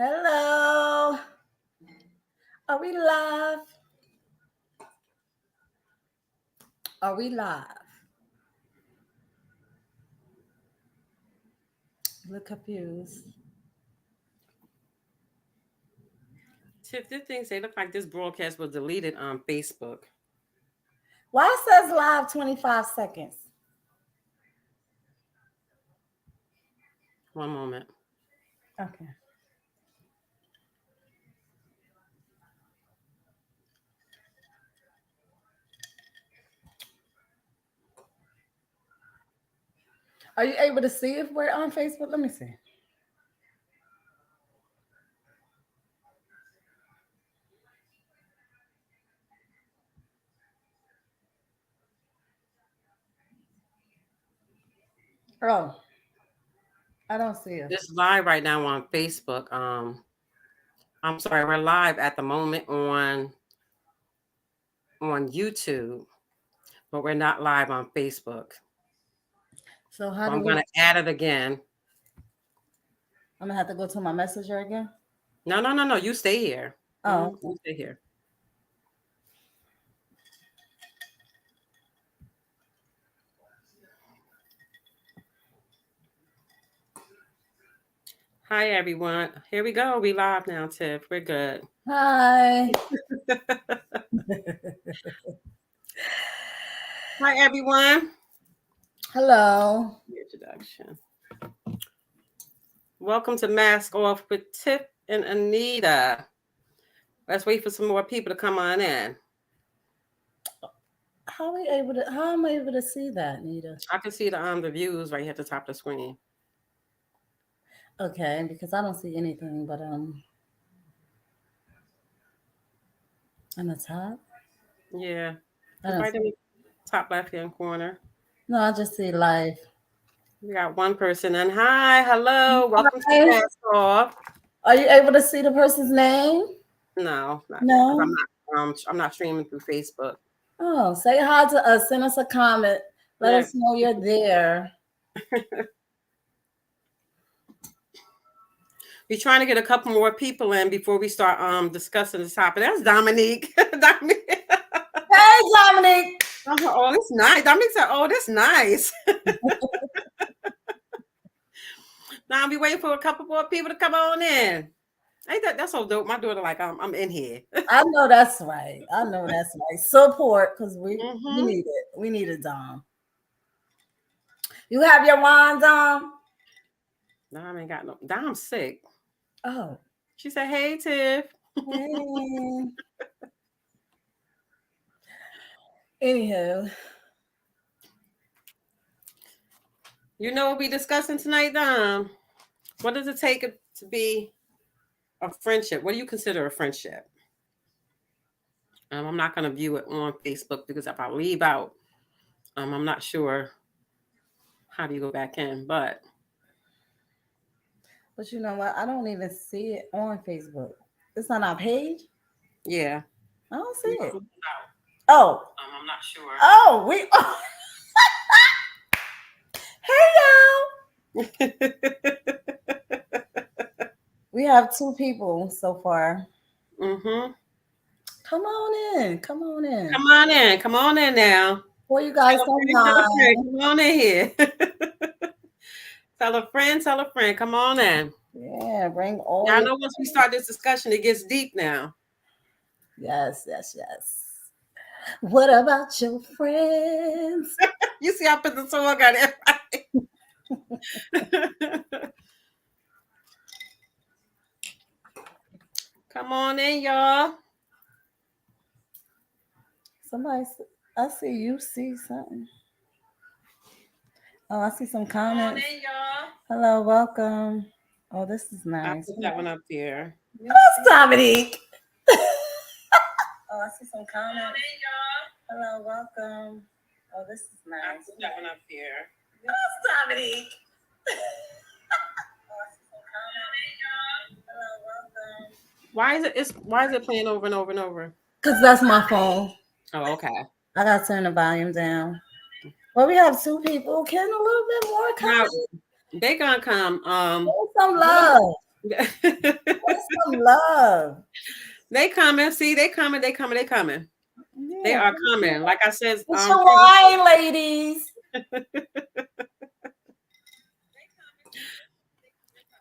Hello. Are we live? Are we live? Look confused. Tiff, this thing say look like this broadcast was deleted on Facebook. Why it says live 25 seconds? One moment. Okay. Are you able to see if we're on Facebook? Let me see. Oh, I don't see it. It's live right now on Facebook. I'm sorry, we're live at the moment on YouTube, but we're not live on Facebook. So how So do I'm we? gonna add it again. I'm gonna have to go to my messenger again. No. You stay here. Oh, You stay here. Hi everyone. Here we go. We live now, Tiff. We're good. hi. Hi everyone. Hello. Introduction. Welcome to Mask Off with Tiff and Anita. Let's wait for some more people to come on in. How am I able to see that, Nita? I can see the views right here at the top of the screen. Okay, because I don't see anything but on the top. Yeah. I It's don't right in see. the top left hand corner. No, I just see live. We got one person in. Hi, hello, welcome to Hi. Mask Off. Are you able to see the person's name? No, not yet, because No. I'm not streaming through Facebook. Oh, say hi to us. Send us a comment. Let Yeah. us know you're there. We're trying to get a couple more people in before we start discussing the topic. That's Dominique. Dominique. Hey, Dominique. Oh, that's nice. Dominique said, "Oh, that's nice." Now I'll be waiting for a couple more people to come on in. Ain't that's so dope? My daughter like I'm in here. I know that's right. I know that's right. Support because we Mm-hmm. need it. We need it, Dom. You have your wine, Dom? Dom ain't got no. Dom's sick. Oh. She said, "Hey, Tiff." Hey. Anywho. You know what we discussing tonight, Dom? What does it take to be a friendship? What do you consider a friendship? I'm not going to view it on Facebook because if I leave out, I'm not sure how do you go back in. But you know what? I don't even see it on Facebook. It's on our page. yeah, I don't see it. Oh. I'm not sure. Oh, we. Hey, y'all. We have 2 people so far. Mm-hmm. Come on in. Come on in. Come on in. Come on in now. Before you guys don't mind. Come on in here. Tell a friend. Come on in. Yeah, bring all. I know once we start this discussion, it gets deep now. Yes. What about your friends? You see, I put the song on it right. Come on in, y'all. Somebody, I see you see something. Oh, I see some comments. Come on in, y'all. Hello, welcome. Oh, this is nice. I put that one up there. That's Dominique. Oh, I see some comments. Come on in, y'all. Hello, welcome. Oh, this is nice. I put that one up there. That's Dominique. Why is it playing over and over and over? Because that's my phone. Oh, okay. I gotta turn the volume down. Well, we have 2 people. Can a little bit more come? Now, they gonna come. Some love. Some love. They coming. See, they coming. They coming. They coming. They Yeah. are coming. Like I said, It's your wine, ladies.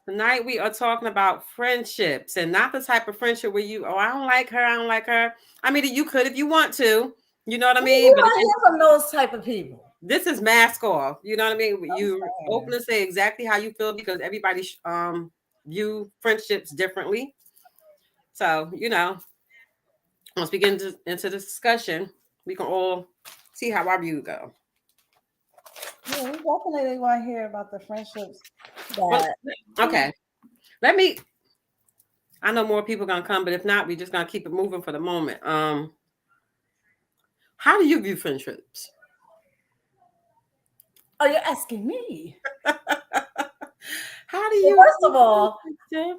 tonight we are talking about friendships, and not the type of friendship where you, oh, I don't like her. I don't like her. I mean, you could if you want to. You know what I We mean? But want to hear from those type of people. this is mask off. You know what I mean? You saying. open to say exactly how you feel because everybody view friendships differently. So once we get into the discussion, we can all see how our view go. Yeah, we definitely want to hear about the friendships Well, that. okay, I know more people gonna come, but if not, we just gonna keep it moving for the moment. How do you view friendships? Oh, you're asking me. How do you? Well, first of all, friendship?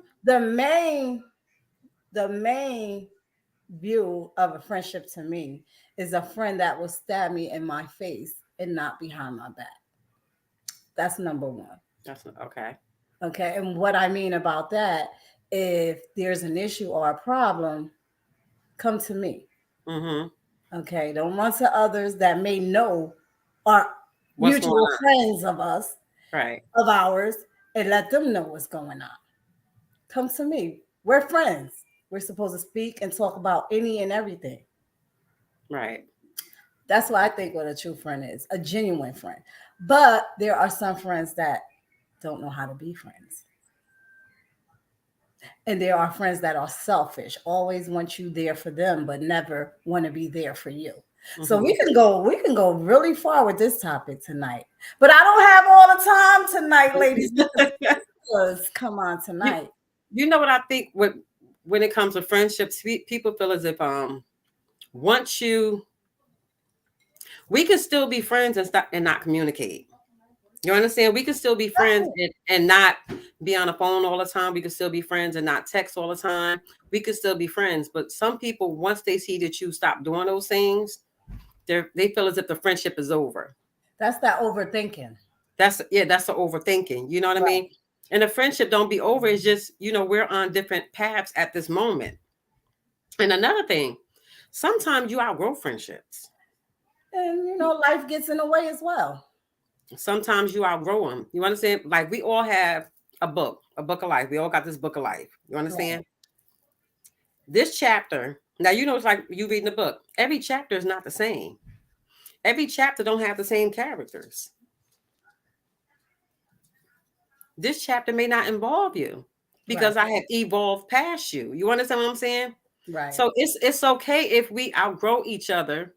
the main view of a friendship to me is a friend that will stab me in my face and not behind my back. That's number one. That's okay. Okay. And what I mean about that, if there's an issue or a problem, come to me. Mm-hmm. Okay. Don't run to others that may know are What's mutual friends of us, right? Of ours, and let them know what's going on. Come to me. We're friends. We're supposed to speak and talk about any and everything. Right. That's what I think what a true friend is, a genuine friend. But there are some friends that don't know how to be friends. And there are friends that are selfish, always want you there for them, but never want to be there for you. Mm-hmm. So we can go really far with this topic tonight. But I don't have all the time tonight, ladies. Come on tonight. You know what I think when it comes to friendships, people feel as if once we can still be friends and not communicate. You understand? We can still be friends and not be on the phone all the time. We can still be friends and not text all the time. We can still be friends. But some people, once they see that you stop doing those things, they feel as if the friendship is over. That's that overthinking. That's the overthinking. You know what I mean? And the friendship don't be over. It's just, we're on different paths at this moment. And another thing, sometimes you outgrow friendships. And, life gets in the way as well. Sometimes you outgrow them. You understand? Like we all have a book of life. We all got this book of life. You understand? Right. This chapter, now, it's like you reading a book. Every chapter is not the same. Every chapter don't have the same characters. This chapter may not involve you because I have evolved past you. You understand what I'm saying? Right. So it's okay if we outgrow each other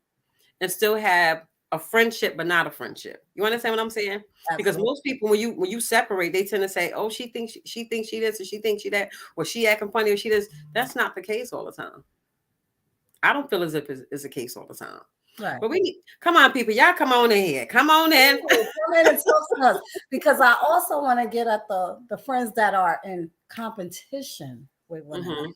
and still have a friendship, but not a friendship. You understand what I'm saying? Absolutely. Because most people, when you separate, they tend to say, "Oh, she thinks she this, or she thinks she that, or she acting funny, or she this." That's not the case all the time. I don't feel as if it's the case all the time. Right. But come on, people, y'all come on in here. Come on in. Come in and talk to us, because I also want to get at the friends that are in competition with one another.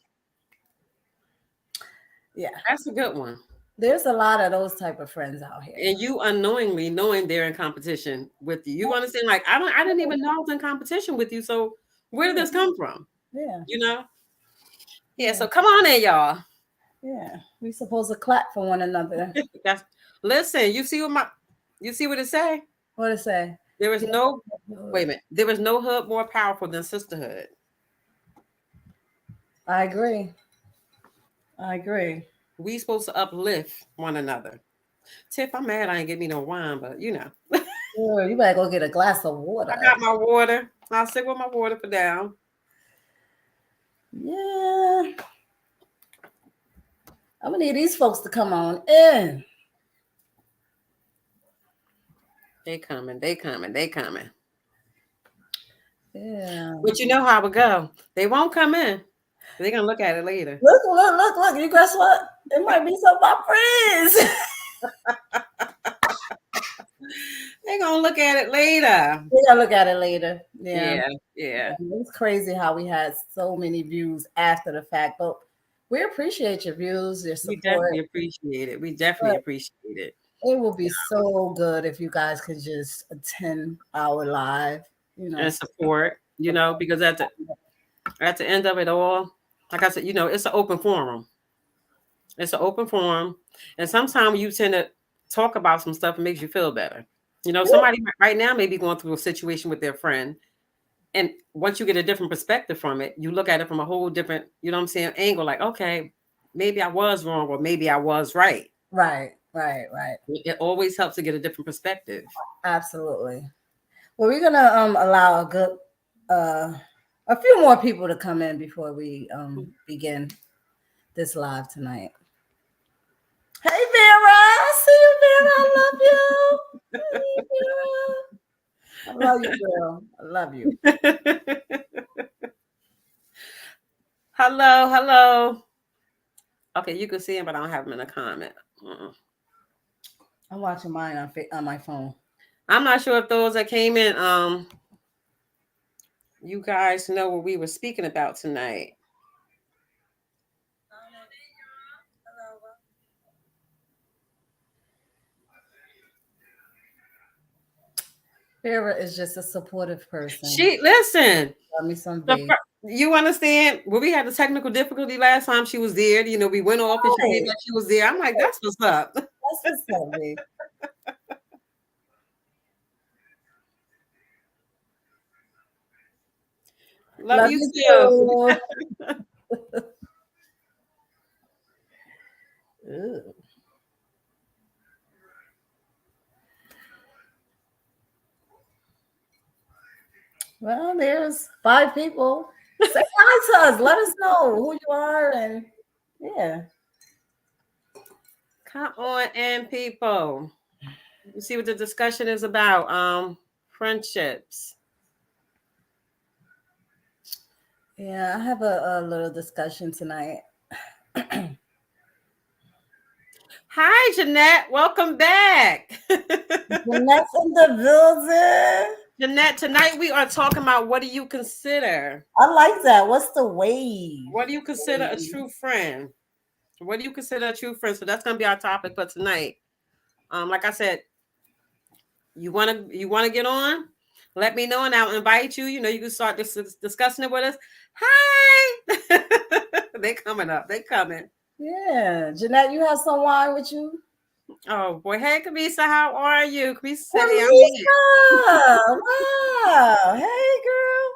Yeah, that's a good one. There's a lot of those type of friends out here. And you unknowingly knowing they're in competition with you. You understand? Like, I didn't even know I was in competition with you. So where did this come from? Yeah. Yeah. So come on in, y'all. Yeah. We're supposed to clap for one another. Listen, you see what it say? What it say? There is no, wait a minute. There is no hood more powerful than sisterhood. I agree. We supposed to uplift one another. Tiff, I'm mad I ain't get me no wine, but you better go get a glass of water. I got my water. I'll sit with my water for down. Yeah. I'm gonna need these folks to come on in. They coming. Yeah. But you know how it go. They won't come in. They're gonna look at it later. Look. You guess what? It might be some of my friends. They're gonna look at it later. Yeah. It's crazy how we had so many views after the fact, but we appreciate your views, your support. We definitely appreciate it. It will be so good if you guys could just attend our live, and support, because at the end of it all, like I said, it's an open forum. It's an open forum. And sometimes you tend to talk about some stuff that makes you feel better. Somebody right now may be going through a situation with their friend. And once you get a different perspective from it, you look at it from a whole different, angle. Like, okay, maybe I was wrong or maybe I was right. Right. It always helps to get a different perspective. Absolutely. Well, we're gonna allow a few more people to come in before we begin this live tonight. Hey Vera, I see you, Vera. I love you. Hey, Vera. I love you, girl. I love you. Hello. Okay, you can see him, but I don't have him in a comment. I'm watching mine on my phone. I'm not sure if those that came in, you guys know what we were speaking about tonight. Vera is just a supportive person. Listen. Love me some you understand? Well, we had a technical difficulty last time she was there. We went off and she came back. She was there. I'm like, that's what's up. That's what's up, babe. Love you too. Well, there's 5 people. Say hi to us. Let us know who you are, and yeah. Come on in, people. You see what the discussion is about. Friendships. Yeah, I have a little discussion tonight. Hi, Jeanette. Welcome back. Jeanette's in the building. Jeanette, tonight we are talking about what do you consider? I like that. What's the wave? What do you consider a true friend? What do you consider a true friend? So that's going to be our topic for tonight. Like I said, you want to get on? Let me know and I'll invite you. You can start discussing it with us. Hi. They coming up. They coming. Yeah. Jeanette, you have some wine with you? Oh boy. Hey, Kamisa, how are you? Kamisa, wow. Hey, girl.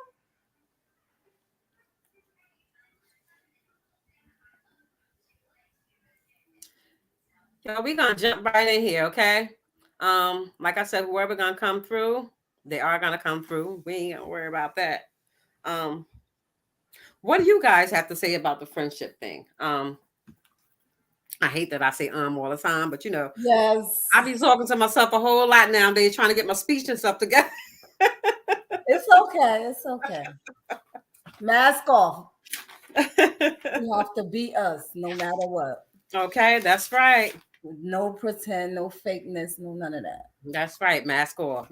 Yo, we're gonna jump right in here, okay? Like I said, whoever gonna come through, they are gonna come through. We ain't gonna worry about that. What do you guys have to say about the friendship thing? I hate that I say all the time, but yes, I be talking to myself a whole lot nowadays, trying to get my speech and stuff together. It's okay. Mask off. You have to be us no matter what. Okay, that's right. No pretend, no fakeness, no none of that. That's right. Mask off.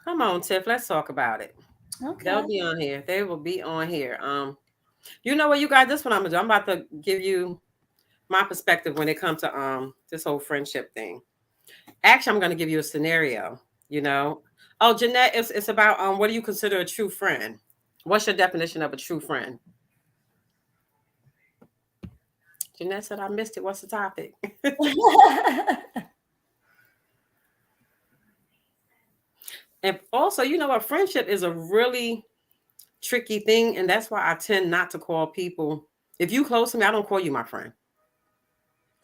Come on, Tiff. Let's talk about it. Okay. They'll be on here. They will be on here. You know what, you guys? This one I'm gonna do. I'm about to give you my perspective when it comes to this whole friendship thing. Actually, I'm gonna give you a scenario. Oh, Jeanette, it's about what do you consider a true friend? What's your definition of a true friend? Jeanette said I missed it. What's the topic? And also, a friendship is a really tricky thing. And that's why I tend not to call people. If you close to me, I don't call you my friend.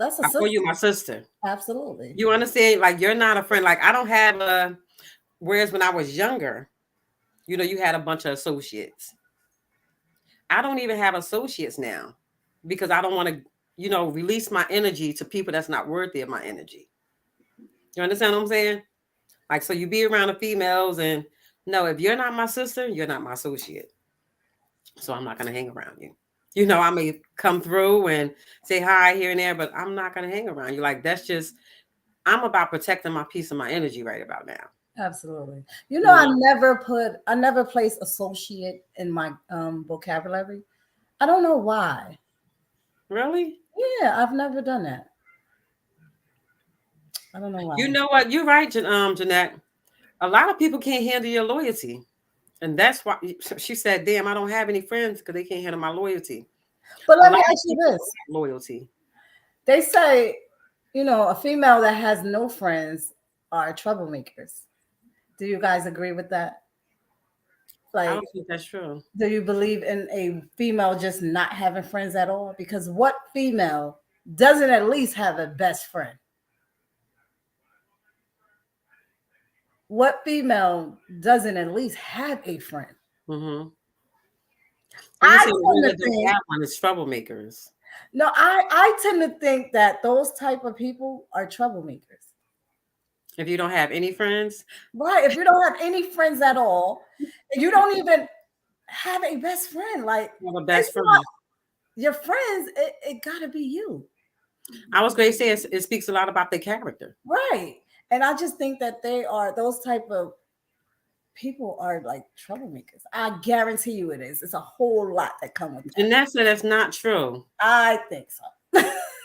I call you my sister. Absolutely. You understand? Like, you're not a friend. Like, I don't have whereas when I was younger, you had a bunch of associates. I don't even have associates now because I don't want to, release my energy to people that's not worthy of my energy. You understand what I'm saying? Like, so you be around the females and no, if you're not my sister, you're not my associate. So I'm not going to hang around you. I may come through and say hi here and there, but I'm not going to hang around you. Like, that's just, I'm about protecting my peace and my energy right about now. Absolutely. I never place associate in my vocabulary. I don't know why. Really? Yeah, I've never done that. I don't know why. You know what? You're right, Jeanette. A lot of people can't handle your loyalty. And that's why she said, damn, I don't have any friends because they can't handle my loyalty. But A let lot me of ask you people this. don't have loyalty. They say, a female that has no friends are troublemakers. Do you guys agree with that? I Like, don't think that's true. do you believe in a female just not having friends at all? Because what female doesn't at least have a best friend? What female doesn't at least have a friend? Mm-hmm. And you I see, the tend women to that don't think, have one is troublemakers. no, I tend to think that those type of people are troublemakers. If you don't have any friends, Right. If you don't have any friends at all, and you don't even have a best friend, like you have a it's best not friend. your friends, it gotta be you. I was going to say it speaks a lot about their character. Right. And I just think that they are those type of people are like troublemakers. I guarantee you it is. It's a whole lot that come with that. Jeanette said that's not true. I think so.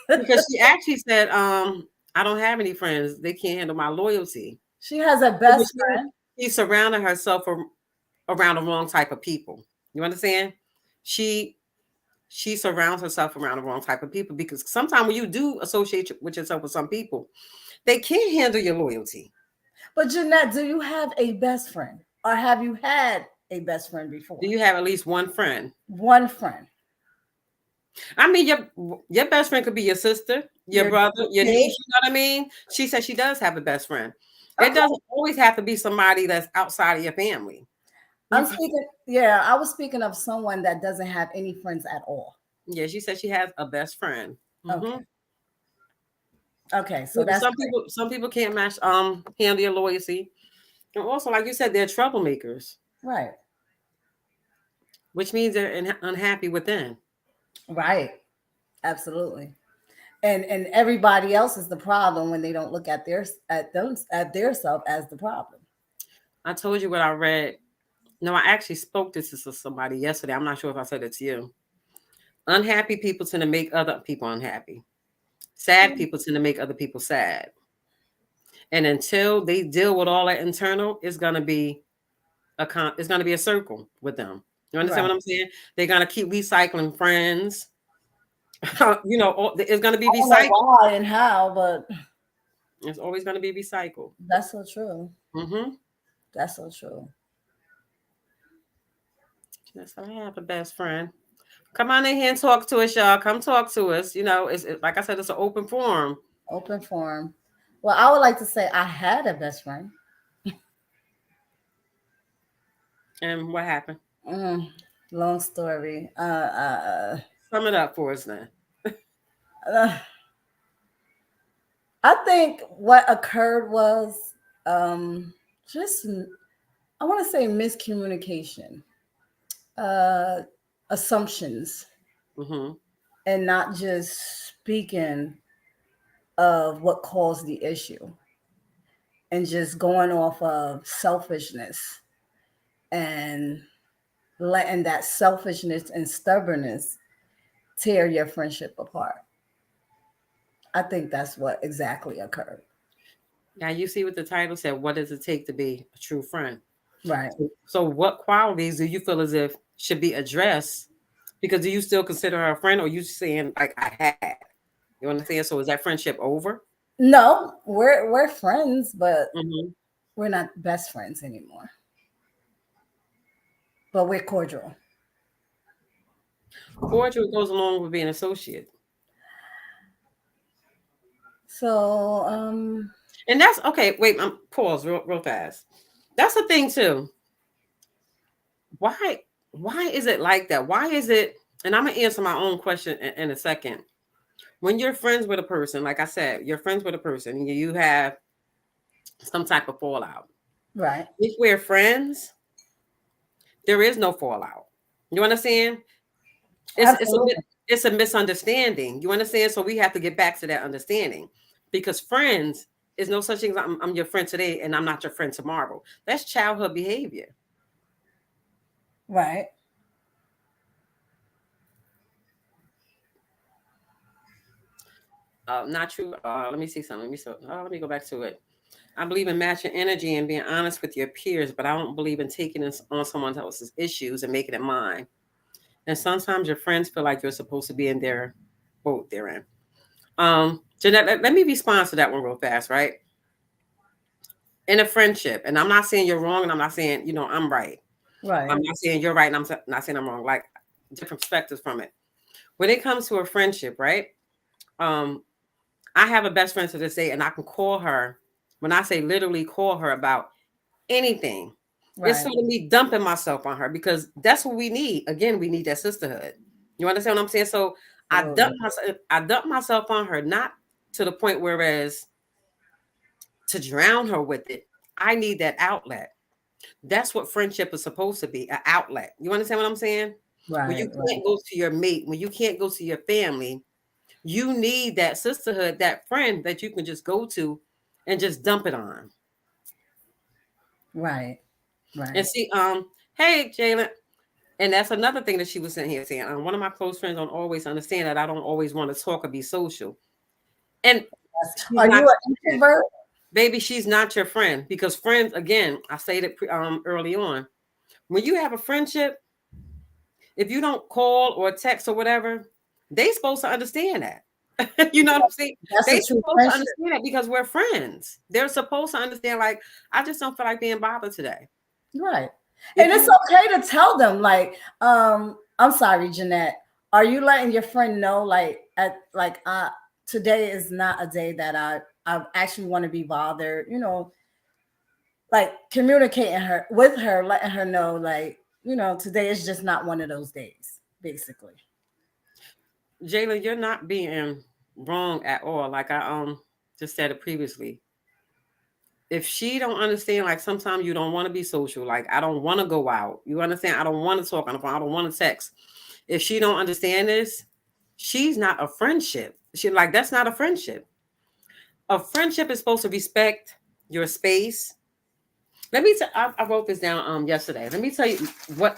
Because she actually said, I don't have any friends. They can't handle my loyalty. She has a best friend. She surrounded herself around the wrong type of people. You understand? She surrounds herself around the wrong type of people because sometimes when you do associate with yourself with some people, they can't handle your loyalty. But Jeanette, do you have a best friend? Or have you had a best friend before? Do you have at least one friend? One friend. I mean, your best friend could be your sister, your brother, your niece. You know what I mean? She said she does have a best friend. It doesn't always have to be somebody that's outside of your family. I'm speaking, yeah, I was speaking of someone that doesn't have any friends at all. Yeah, she said she has a best friend. Okay. Okay, so that's some people can't match handle your loyalty. And also, like you said, they're troublemakers. Right. Which means they're unhappy within. Right. Absolutely. And everybody else is the problem when they don't look at their self as the problem. I told you what I read. No, I actually spoke this to somebody yesterday. I'm not sure if I said it to you. Unhappy people tend to make other people unhappy. Sad people tend to make other people sad. And until they deal with all that internal, it's gonna be a circle with them. You understand what I'm saying? They're gonna keep recycling friends. It's gonna be recycled. I don't know why and how, but it's always gonna be recycled. That's so true. Mm-hmm. That's so true. Yes, I have a best friend. Come on in here and talk to us, y'all. Come talk to us. It's like I said, it's an open forum. Open forum. Well, I would like to say I had a best friend. And what happened? Long story. Sum it up for us then. I think what occurred was just, I want to say, miscommunication, assumptions, and not just speaking of what caused the issue and just going off of selfishness and letting that selfishness and stubbornness tear your friendship apart. I think that's what exactly occurred. Now you see what the title said. What does it take to be a true friend? Right. So what qualities do you feel as if should be addressed? Because do you still consider her a friend, or you saying like I had? You understand? So is that friendship over? No, we're friends, but we're not best friends anymore. But we're cordial. Cordial goes along with being an associate. So, and that's okay. Wait, I'm pause real fast. That's the thing too. Why is it like that? Why is it? And I'm gonna answer my own question in a second. When you're friends with a person, like I said, you're friends with a person, and you have some type of fallout. Right. If we're friends, there is no fallout. You understand? It's a misunderstanding. You understand? So we have to get back to that understanding, because friends is no such thing as I'm your friend today and I'm not your friend tomorrow. That's childhood behavior. Right. not true. Let me see something. Let me go back to it. I believe in matching energy and being honest with your peers, but I don't believe in taking this on someone else's issues and making it mine. And sometimes your friends feel like you're supposed to be in their boat they're in. Jeanette, let me respond to that one real fast, right? In a friendship, and I'm not saying you're wrong, and I'm not saying, I'm right. Right. I'm not saying you're right, and I'm not saying I'm wrong. Like, different perspectives from it. When it comes to a friendship, right? I have a best friend to this day, and I can call her. When I say literally call her about anything, Right. it's sort of me dumping myself on her, because that's what we need. Again, we need that sisterhood. You understand what I'm saying? So I dump myself on her, not to the point whereas to drown her with it. I need that outlet. That's what friendship is supposed to be, an outlet. You understand what I'm saying? Right. When you can't go to your mate, when you can't go to your family, you need that sisterhood, that friend that you can just go to and just dump it on. Right. Right. And see, hey, Jalen. And that's another thing that she was sitting here saying. One of my close friends don't always understand that I don't always want to talk or be social. And are you an introvert? Baby, she's not your friend, because friends, again, I stated early on, when you have a friendship, if you don't call or text or whatever, they supposed to understand that. You know what I'm saying? They supposed to understand that, because we're friends. They're supposed to understand, like, I just don't feel like being bothered today. Right. And it's okay to tell them, like, I'm sorry, Jeanette, are you letting your friend know, like, today is not a day that I actually want to be bothered, like communicating with her, letting her know, like, today is just not one of those days, basically. Jayla, you're not being wrong at all. Like I just said it previously. If she don't understand, like, sometimes you don't want to be social, like, I don't want to go out. You understand? I don't want to talk on the phone. I don't want to text. If she don't understand this, she's not a friendship. That's not a friendship. A friendship is supposed to respect your space. I wrote this down yesterday. Let me tell you what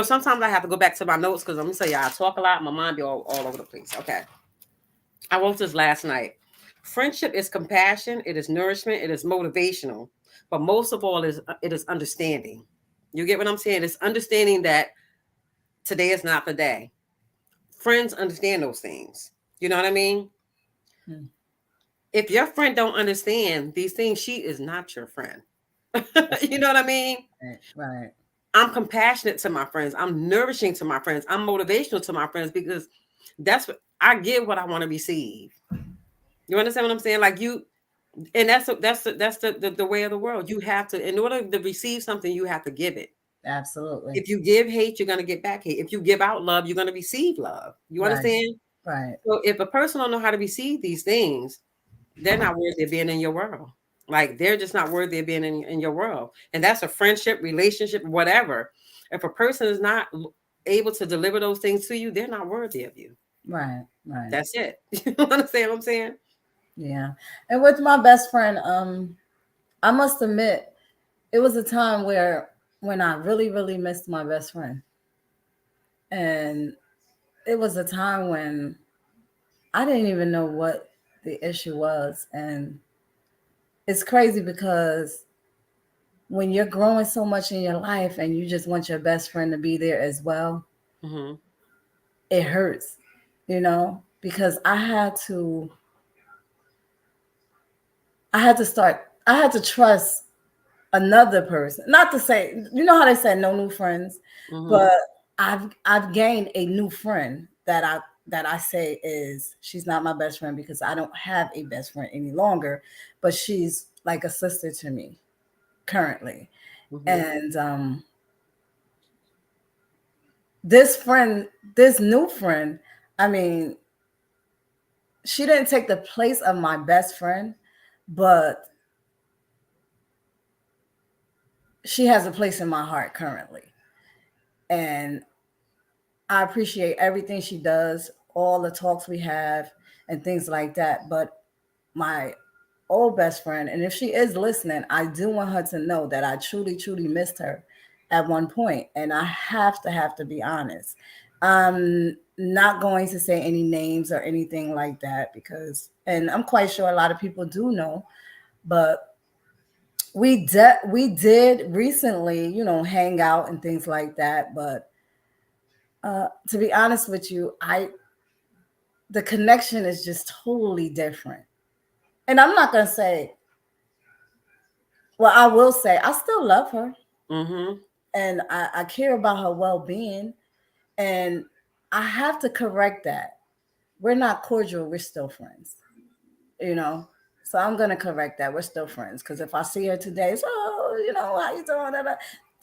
sometimes I have to go back to my notes, because I'm gonna tell you, I talk a lot, my mind be all over the place. Okay. I wrote this last night. Friendship is compassion, it is nourishment, it is motivational, but most of all, it is understanding. You get what I'm saying? It's understanding that today is not the day. Friends understand those things. You know what I mean? If your friend don't understand these things, she is not your friend. You know what I mean? Right. I'm compassionate to my friends. I'm nourishing to my friends. I'm motivational to my friends, because that's what I give, what I want to receive. You understand what I'm saying? Like, and that's the way of the world. You have to, in order to receive something, you have to give it. Absolutely. If you give hate, you're going to get back hate. If you give out love, you're going to receive love. You understand? Right. So if a person don't know how to receive these things, they're not worthy of being in your world. Like, they're just not worthy of being in your world. And that's a friendship, relationship, whatever. If a person is not able to deliver those things to you, they're not worthy of you. Right. That's it. You understand what I'm saying? Yeah. And with my best friend, I must admit, it was a time when I really, really missed my best friend. And it was a time when I didn't even know what the issue was. And it's crazy, because when you're growing so much in your life and you just want your best friend to be there as well, it hurts, because I had to trust another person. Not to say, how they say no new friends, but I've gained a new friend that I say she's not my best friend, because I don't have a best friend any longer, but she's like a sister to me currently. And this new friend, I mean, she didn't take the place of my best friend, but she has a place in my heart currently. And I appreciate everything she does, all the talks we have and things like that. But my old best friend, and if she is listening, I do want her to know that I truly, truly missed her at one point. And I have to be honest. not going to say any names or anything like that because, and I'm quite sure a lot of people do know, but we did recently, you know, hang out and things like that. But to be honest with you, the connection is just totally different. And I'm not gonna say, well, I will say I still love her, and I care about her well-being, and I have to correct that. We're not cordial, we're still friends, you know. So I'm gonna correct that. We're still friends because if I see her today, so you know, how you doing?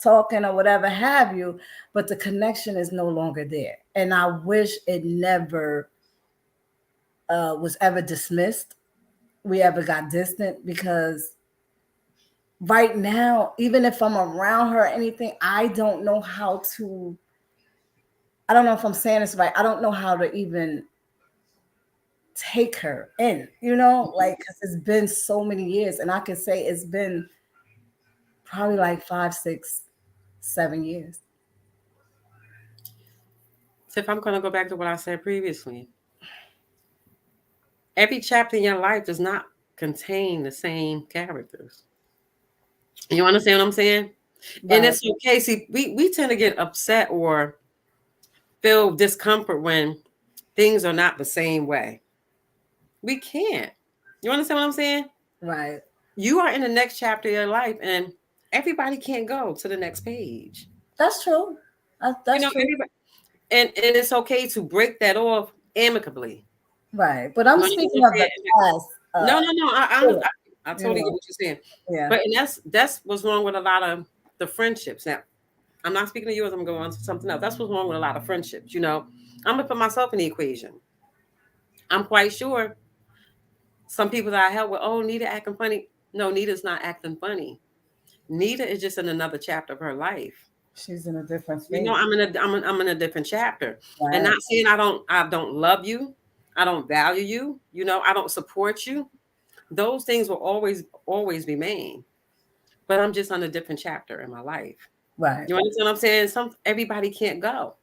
Talking or whatever have you, but the connection is no longer there. And I wish it never was ever dismissed. We ever got distant because right now, even if I'm around her or anything, I don't know how to. I don't know if I'm saying this right. I don't know how to even take her in, you know, like, because it's been so many years. And I can say it's been probably like 5, 6, 7 years. So if I'm going to go back to what I said previously, every chapter in your life does not contain the same characters. You understand what I'm saying? Right. And it's okay. See, we tend to get upset or feel discomfort when things are not the same way. We can't. You understand what I'm saying? Right. You are in the next chapter of your life, and everybody can't go to the next page. That's true. That's true. And it's okay to break that off amicably. Right. But I'm speaking of the past. No. I totally get what you're saying. Yeah. But and that's what's wrong with a lot of the friendships. Now, I'm not speaking to yours. I'm going on to something else. That's what's wrong with a lot of friendships. You know, I'm gonna put myself in the equation. I'm quite sure some people that I help with, oh, Nita acting funny. No, Nita's not acting funny. Nita is just in another chapter of her life. She's in a different space. You know, I'm in a different chapter. Right. And not saying I don't love you, I don't value you, you know, I don't support you. Those things will always remain. But I'm just on a different chapter in my life. Right. You understand what I'm saying? Everybody can't go.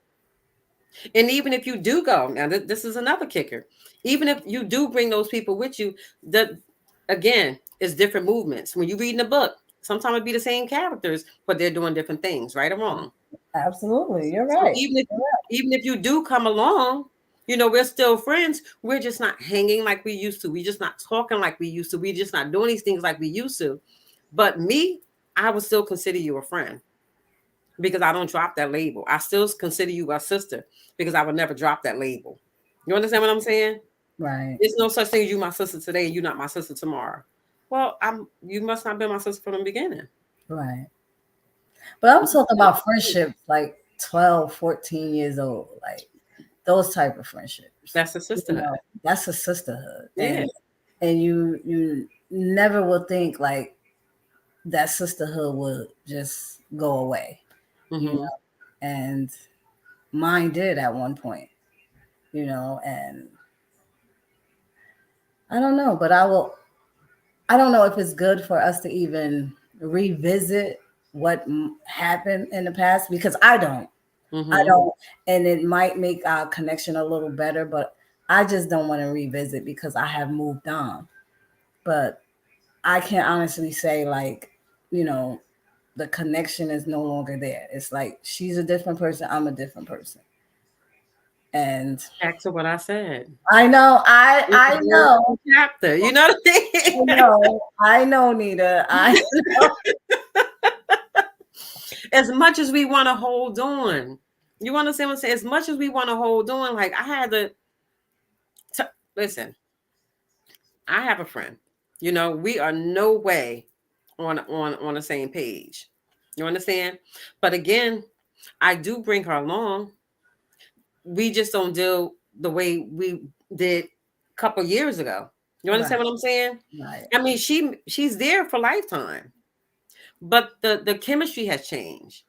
And even if you do go, now this is another kicker. Even if you do bring those people with you, again, it's different movements. When you're reading a book, sometimes it'd be the same characters, but they're doing different things, right or wrong. Absolutely, you're right. So even if you do come along, you know, we're still friends. We're just not hanging like we used to. We're just not talking like we used to. We're just not doing these things like we used to. But me, I would still consider you a friend because I don't drop that label. I still consider you a sister because I would never drop that label. You understand what I'm saying? Right. There's no such thing as you my sister today and you're not my sister tomorrow. Well, you must not be my sister from the beginning. Right. But I'm talking about friendships like 12, 14 years old, like those type of friendships. That's a sisterhood. You know, that's a sisterhood. Yeah. And you never will think like that sisterhood would just go away. Mm-hmm. You know, and mine did at one point, you know, and I don't know, but I don't know if it's good for us to even revisit what happened in the past because I don't. Mm-hmm. I don't, and it might make our connection a little better, but I just don't want to revisit because I have moved on. But I can honestly say, like, you know, the connection is no longer there. It's like she's a different person, I'm a different person. And back to what I said. I know, I know. Chapter, you know what I mean? I know, Nita. I know. As much as we want to hold on, you understand what I'm saying? As much as we want to hold on, like I had to listen. I have a friend. You know, we are no way on the same page. You understand? But again, I do bring her along. We just don't deal the way we did a couple years ago. You understand what I'm saying? Right. I mean, she's there for lifetime, but the chemistry has changed.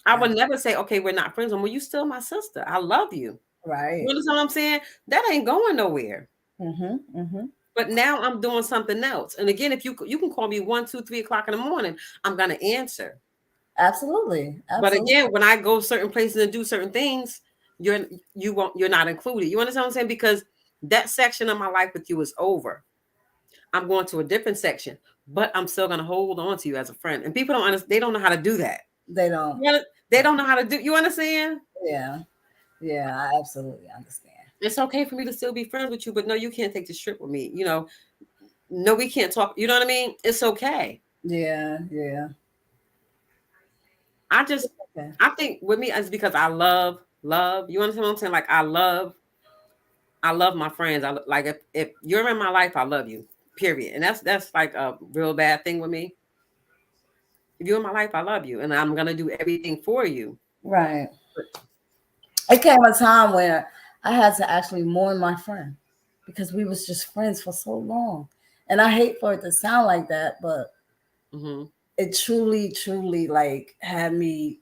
I would never say, okay, we're not friends. Well, you still my sister. I love you. Right. You understand what I'm saying? That ain't going nowhere. Mm-hmm, mm-hmm. But now I'm doing something else. And again, if you can call me 1, 2, 3 o'clock in the morning, I'm going to answer. Absolutely. But again, when I go certain places and do certain things, you're not included. You understand what I'm saying? Because that section of my life with you is over. I'm going to a different section, but I'm still going to hold on to you as a friend. And people don't understand. They don't know how to do that. They don't. They don't know how to do. You understand? Yeah. Yeah, I absolutely understand. It's okay for me to still be friends with you, but no, you can't take this trip with me. You know, no, we can't talk. You know what I mean? It's okay. Yeah, yeah. I think with me, it's because I love. You understand what I'm saying? Like I love my friends. I like if you're in my life, I love you. Period. And that's like a real bad thing with me. If you're in my life, I love you, and I'm gonna do everything for you. Right. It came a time where I had to actually mourn my friend because we was just friends for so long. And I hate for it to sound like that, but it truly, truly like had me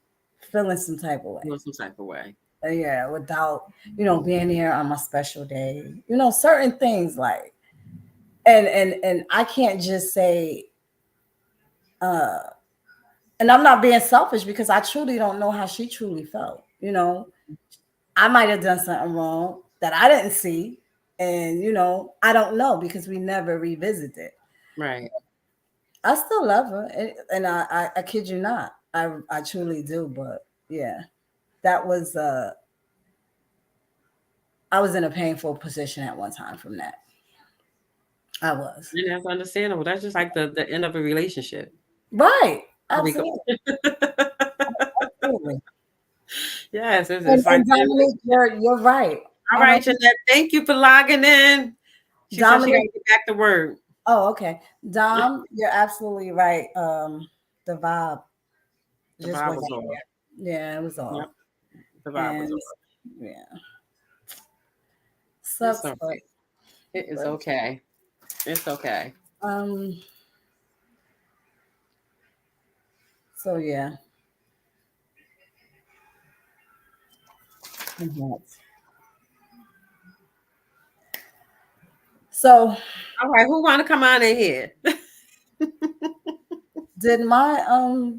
feeling some type of way. Some type of way. Yeah, without, being there on my special day. Certain things like and I can't just say and I'm not being selfish because I truly don't know how she truly felt. I might have done something wrong that I didn't see. And, I don't know because we never revisited. Right. I still love her. And I kid you not. I truly do. But yeah, that was, I was in a painful position at one time from that. I was. And that's understandable. That's just like the end of a relationship. Right. Absolutely. Absolutely. Yes. It's like Dominique, you're right. All right, Jeanette. Thank you for logging in. She said she got to get back to work. Oh, okay. Dom, you're absolutely right. The vibe. The vibe was off. Yeah, it was off. Yep. The vibe was off. Yeah. Sucks, but it is okay. It's okay. So yeah. So all right, who want to come on in here? Did my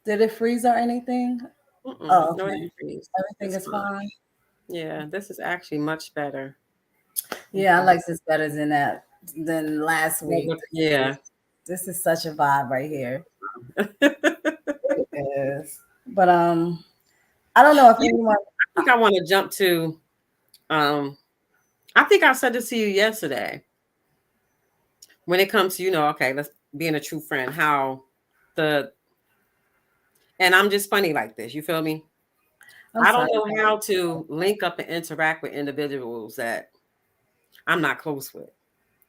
did it freeze or anything? Oh, okay. No, it didn't freeze. Everything is fine. Yeah, this is actually much better. Yeah, I like this better than last week. Yeah. This is such a vibe right here. It is. But I don't know if anyone. I think I want to jump to I think I said this to you yesterday. When it comes to, okay, let's being a true friend, and I'm just funny like this, you feel me? I don't know how to link up and interact with individuals that I'm not close with.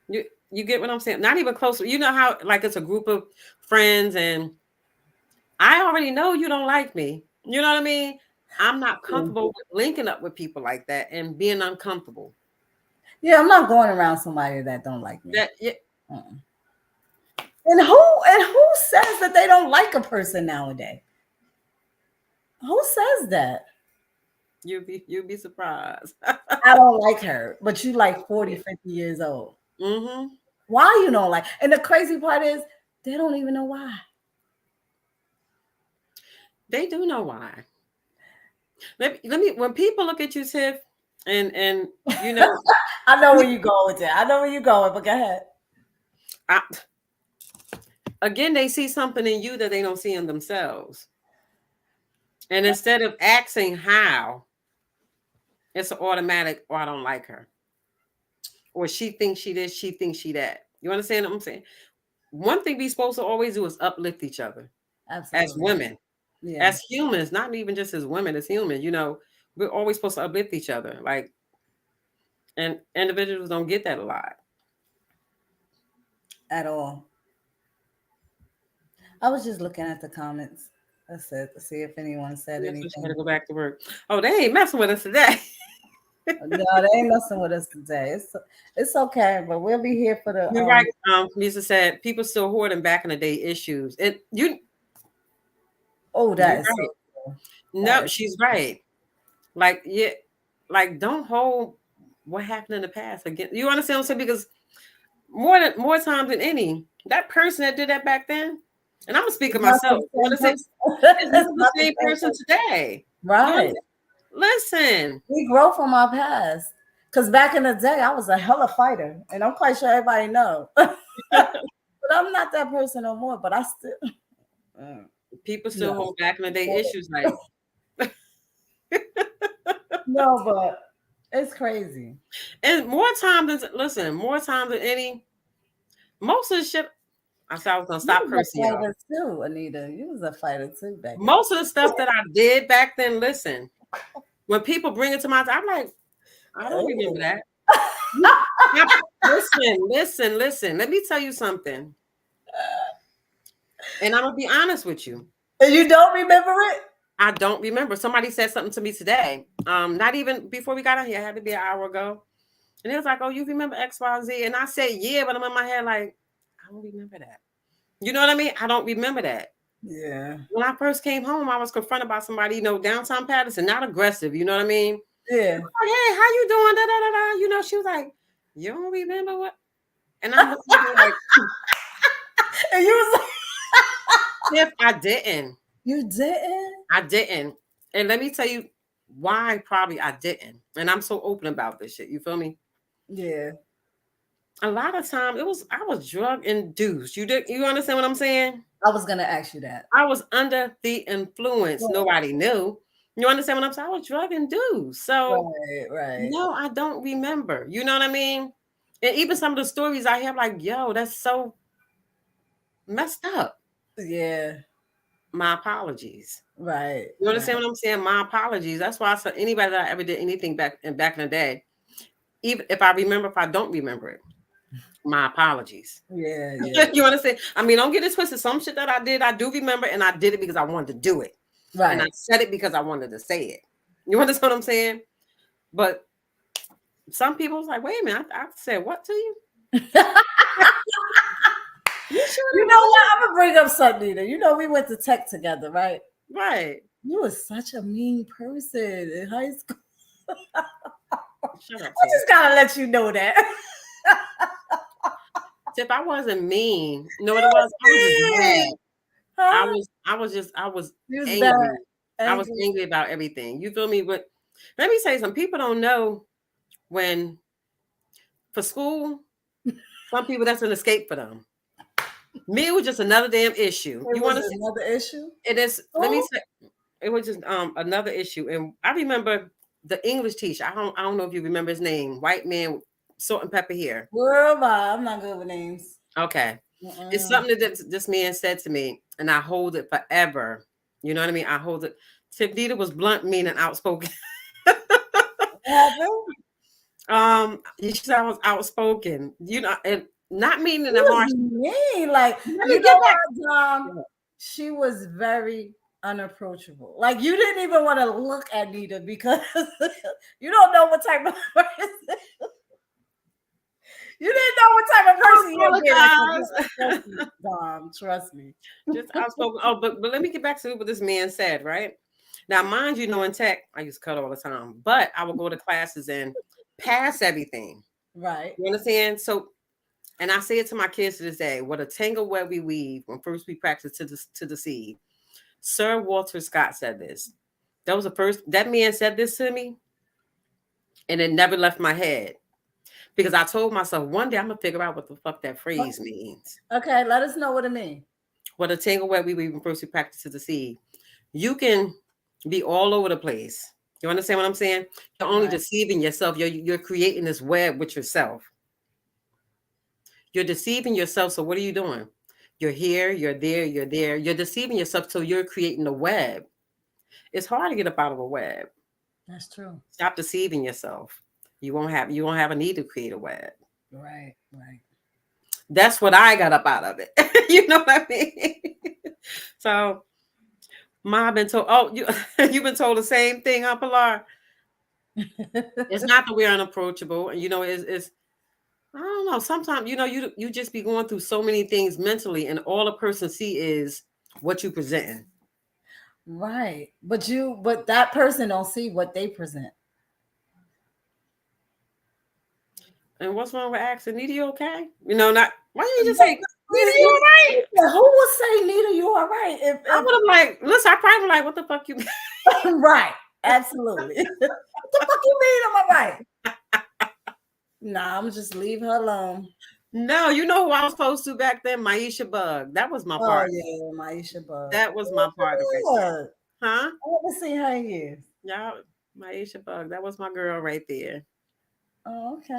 You get what I'm saying? Not even close. You know how like it's a group of friends and I already know you don't like me. You know what I mean? I'm not comfortable with linking up with people like that and being uncomfortable. Yeah, I'm not going around somebody that don't like me. And who says that they don't like a person nowadays? Who says that? You'll be surprised. I don't like her, but you like 40, 50 years old. Mm-hmm. Why you don't like? And the crazy part is they don't even know why. They do know why. Let me when people look at you, Tiff, and I know where you go with that. I know where you going, but go ahead. Again, they see something in you that they don't see in themselves. And instead of asking how, it's an automatic, I don't like her. Or she thinks she this, she thinks she that. You understand what I'm saying? One thing we're supposed to always do is uplift each other. Absolutely. As women. Yeah. As humans, not even just as women, as humans, we're always supposed to uplift each other. Like, and individuals don't get that a lot. At all. I was just looking at the comments. That's it, to see if anyone said anything. I'm gonna go back to work. Oh, they ain't messing with us today. No, they ain't messing with us today. It's okay, but we'll be here for the. You're right. Lisa said people still hoarding back in the day issues. Oh, that is right. So cool. No, she's right. Like, yeah, like don't hold what happened in the past again. You understand what I'm saying? Because more times than any, that person that did that back then, and I'm gonna speak of myself. It's not the same person today. Right. Listen. We grow from our past. Because back in the day, I was a hella fighter. And I'm quite sure everybody know. But I'm not that person no more. But I still... People still hold back in the day issues like... No, but it's crazy. And more time than any... Most of the shit... I said I was going to stop cursing y'all. You was a fighter too, Anita. You was a fighter too back then. Most of the stuff that I did back then, listen... When people bring it to my... I'm like, I don't remember that. Listen. Let me tell you something. And I'm going to be honest with you. And you don't remember it? I don't remember. Somebody said something to me today. Not even before we got on here. It had to be an hour ago. And it was like, oh, you remember X, Y, Z? And I said, yeah, but I'm in my head like, I don't remember that. You know what I mean? I don't remember that. Yeah. When I first came home, I was confronted by somebody, downtown Patterson, not aggressive. You know what I mean? Yeah. Like, hey, how you doing? Da, da, da, da. She was like, you don't remember what? And I'm like, and you was like, if I didn't. You didn't? I didn't. And let me tell you why probably I didn't. And I'm so open about this shit. You feel me? Yeah. A lot of times I was drug induced. You understand what I'm saying? I was gonna ask you that. I was under the influence. Yeah. Nobody knew. You understand what I'm saying? I was drug induced. So right. No, I don't remember. You know what I mean? And even some of the stories I have, like, yo, that's so messed up. Yeah. My apologies. Right. You understand what I'm saying? My apologies. That's why I said anybody that I ever did anything back in the day, even if I remember, if I don't remember it, my apologies. Yeah. You understand? I mean, don't get it twisted. Some shit that I did, I do remember, and I did it because I wanted to do it. Right. And I said it because I wanted to say it. You understand what I'm saying? But some people was like, wait a minute, I said what to you? You know what? I'm gonna bring up something, Nita. We went to tech together, right? Right. You was such a mean person in high school. Shut up, I just gotta let you know that. If I wasn't mean, you know what it was? I was angry. I was angry about everything. You feel me? But let me say, some people don't know when for school, some people that's an escape for them. Me, it was just another damn issue. You want another issue? It is. Let me say, it was just another issue. And I remember the English teacher. I don't know if you remember his name. White man, salt and pepper hair. Girl, I'm not good with names. Okay. It's something that this man said to me, and I hold it forever. You know what I mean? I hold it. Nita was blunt, mean, and outspoken. She said I was outspoken. And not mean in a harsh. Mean, like what, she was very unapproachable. Like you didn't even want to look at Nita because you don't know what type of person. You didn't know what type of person you're being. Trust me. Just outspoken. Oh, but let me get back to what this man said, right? Now, mind you, in tech, I used to cut all the time, but I would go to classes and pass everything. Right. You understand? So, and I say it to my kids to this day, what a tangle web we weave when first we practice to deceive. Sir Walter Scott said this. That man said this to me, and it never left my head. Because I told myself one day I'm gonna figure out what the fuck that phrase means. Okay, let us know what it means. What a tangle web we weave when first we practice to deceive. You can be all over the place. You understand what I'm saying? You're only deceiving yourself. You're creating this web with yourself. You're deceiving yourself. So what are you doing? You're here, you're there, you're there. You're deceiving yourself. So you're creating a web. It's hard to get up out of a web. That's true. Stop deceiving yourself. You won't have a need to create a web. Right. That's what I got up out of it. You know what I mean? So I've been told, you've been told the same thing, huh, Pilar? It's not that we're unapproachable. And it's I don't know. Sometimes, you just be going through so many things mentally, and all a person see is what you presenting. Right. But that person don't see what they present. And what's wrong with asking, Nita, you okay? Why didn't you just say, Nita, you all right? Who would say, Nita, you all right? I would have listen, I probably like, what the fuck you Right. Absolutely. What the fuck you mean? Am I right? Nah, I'm just leave her alone. No, you know who I was supposed to back then? Maisha Bug. That was my Oh part. yeah, Maisha Bug. That was my part right there. Huh? I haven't seen her in years. Y'all, Maisha Bug. That was my girl right there. Oh, okay.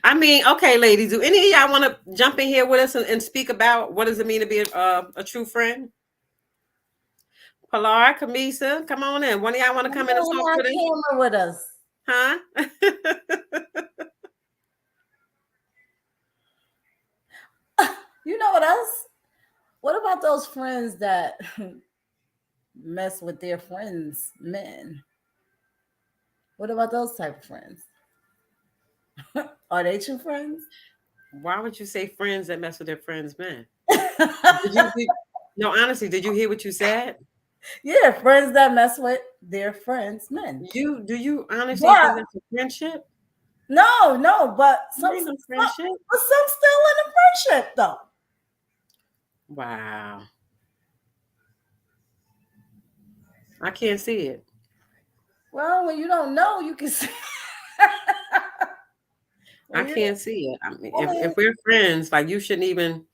I mean, okay, ladies, do any of y'all want to jump in here with us and speak about what does it mean to be a true friend? Pilar, Kamisa, come on in. One of y'all want to come in and talk with us? Camera with us. Huh? You know what else? What about those friends that mess with their friends' men? What about those type of friends? Are they true friends? Why would you say friends that mess with their friends' men? No, honestly, did you hear what you said? Yeah, friends that mess with their friends' men. Do you honestly think that's a friendship? No, but some friendship. But some still in a friendship though. Wow. I can't see it. Well, when you don't know, you can see. I can't see it. I mean, if we're friends, like you shouldn't even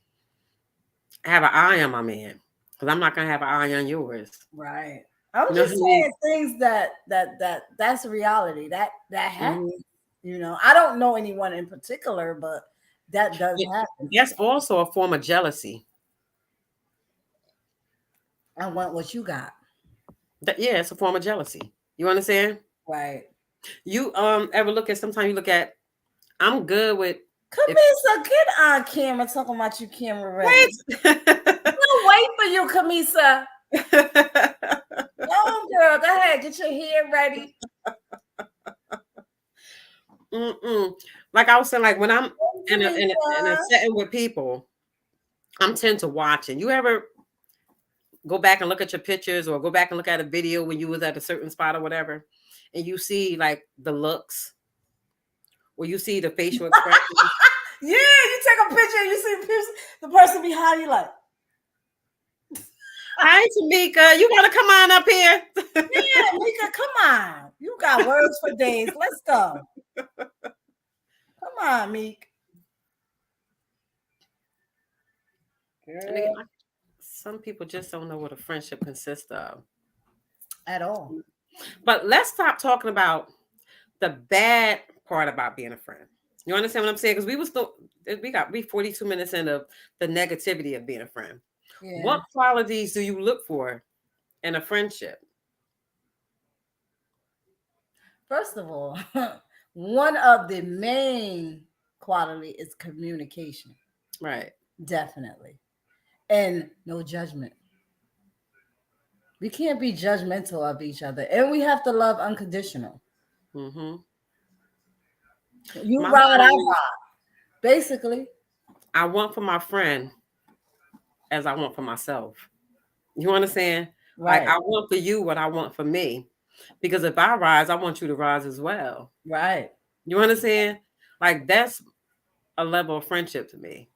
have an eye on my man, because I'm not gonna have an eye on yours. Right. I'm just saying things that's reality. That happens. Mm-hmm. You know, I don't know anyone in particular, but that does happen. That's also a form of jealousy. I want what you got. Yeah, it's a form of jealousy. You understand? Right. You ever look at? Sometimes you look at. I'm good with. Kamisa, get on camera talking about you camera ready. We'll wait for you, Kamisa. No, girl, go ahead. Get your hair ready. Like I was saying, like when I'm in a setting with people, I'm tend to watch. And you ever go back and look at your pictures or go back and look at a video when you was at a certain spot or whatever, and you see like the looks, or you see the facial expression. Yeah, you take a picture and you see the person behind you like, hi, Tamika, you want to come on up here? Yeah, Mika, come on. You got words for days. Let's go. Come on, Meek. Girl. Some people just don't know what a friendship consists of. At all. But let's stop talking about the bad part about being a friend. You understand what I'm saying? Because we 42 minutes into the negativity of being a friend. Yeah. What qualities do you look for in a friendship? First of all, one of the main quality is communication. Right. Definitely. And no judgment. We can't be judgmental of each other. And we have to love unconditional. Mm-hmm. You ride, I ride. Basically. I want for my friend as I want for myself. You understand? Right. Like I want for you what I want for me. Because if I rise, I want you to rise as well. Right. You understand? Like that's a level of friendship to me.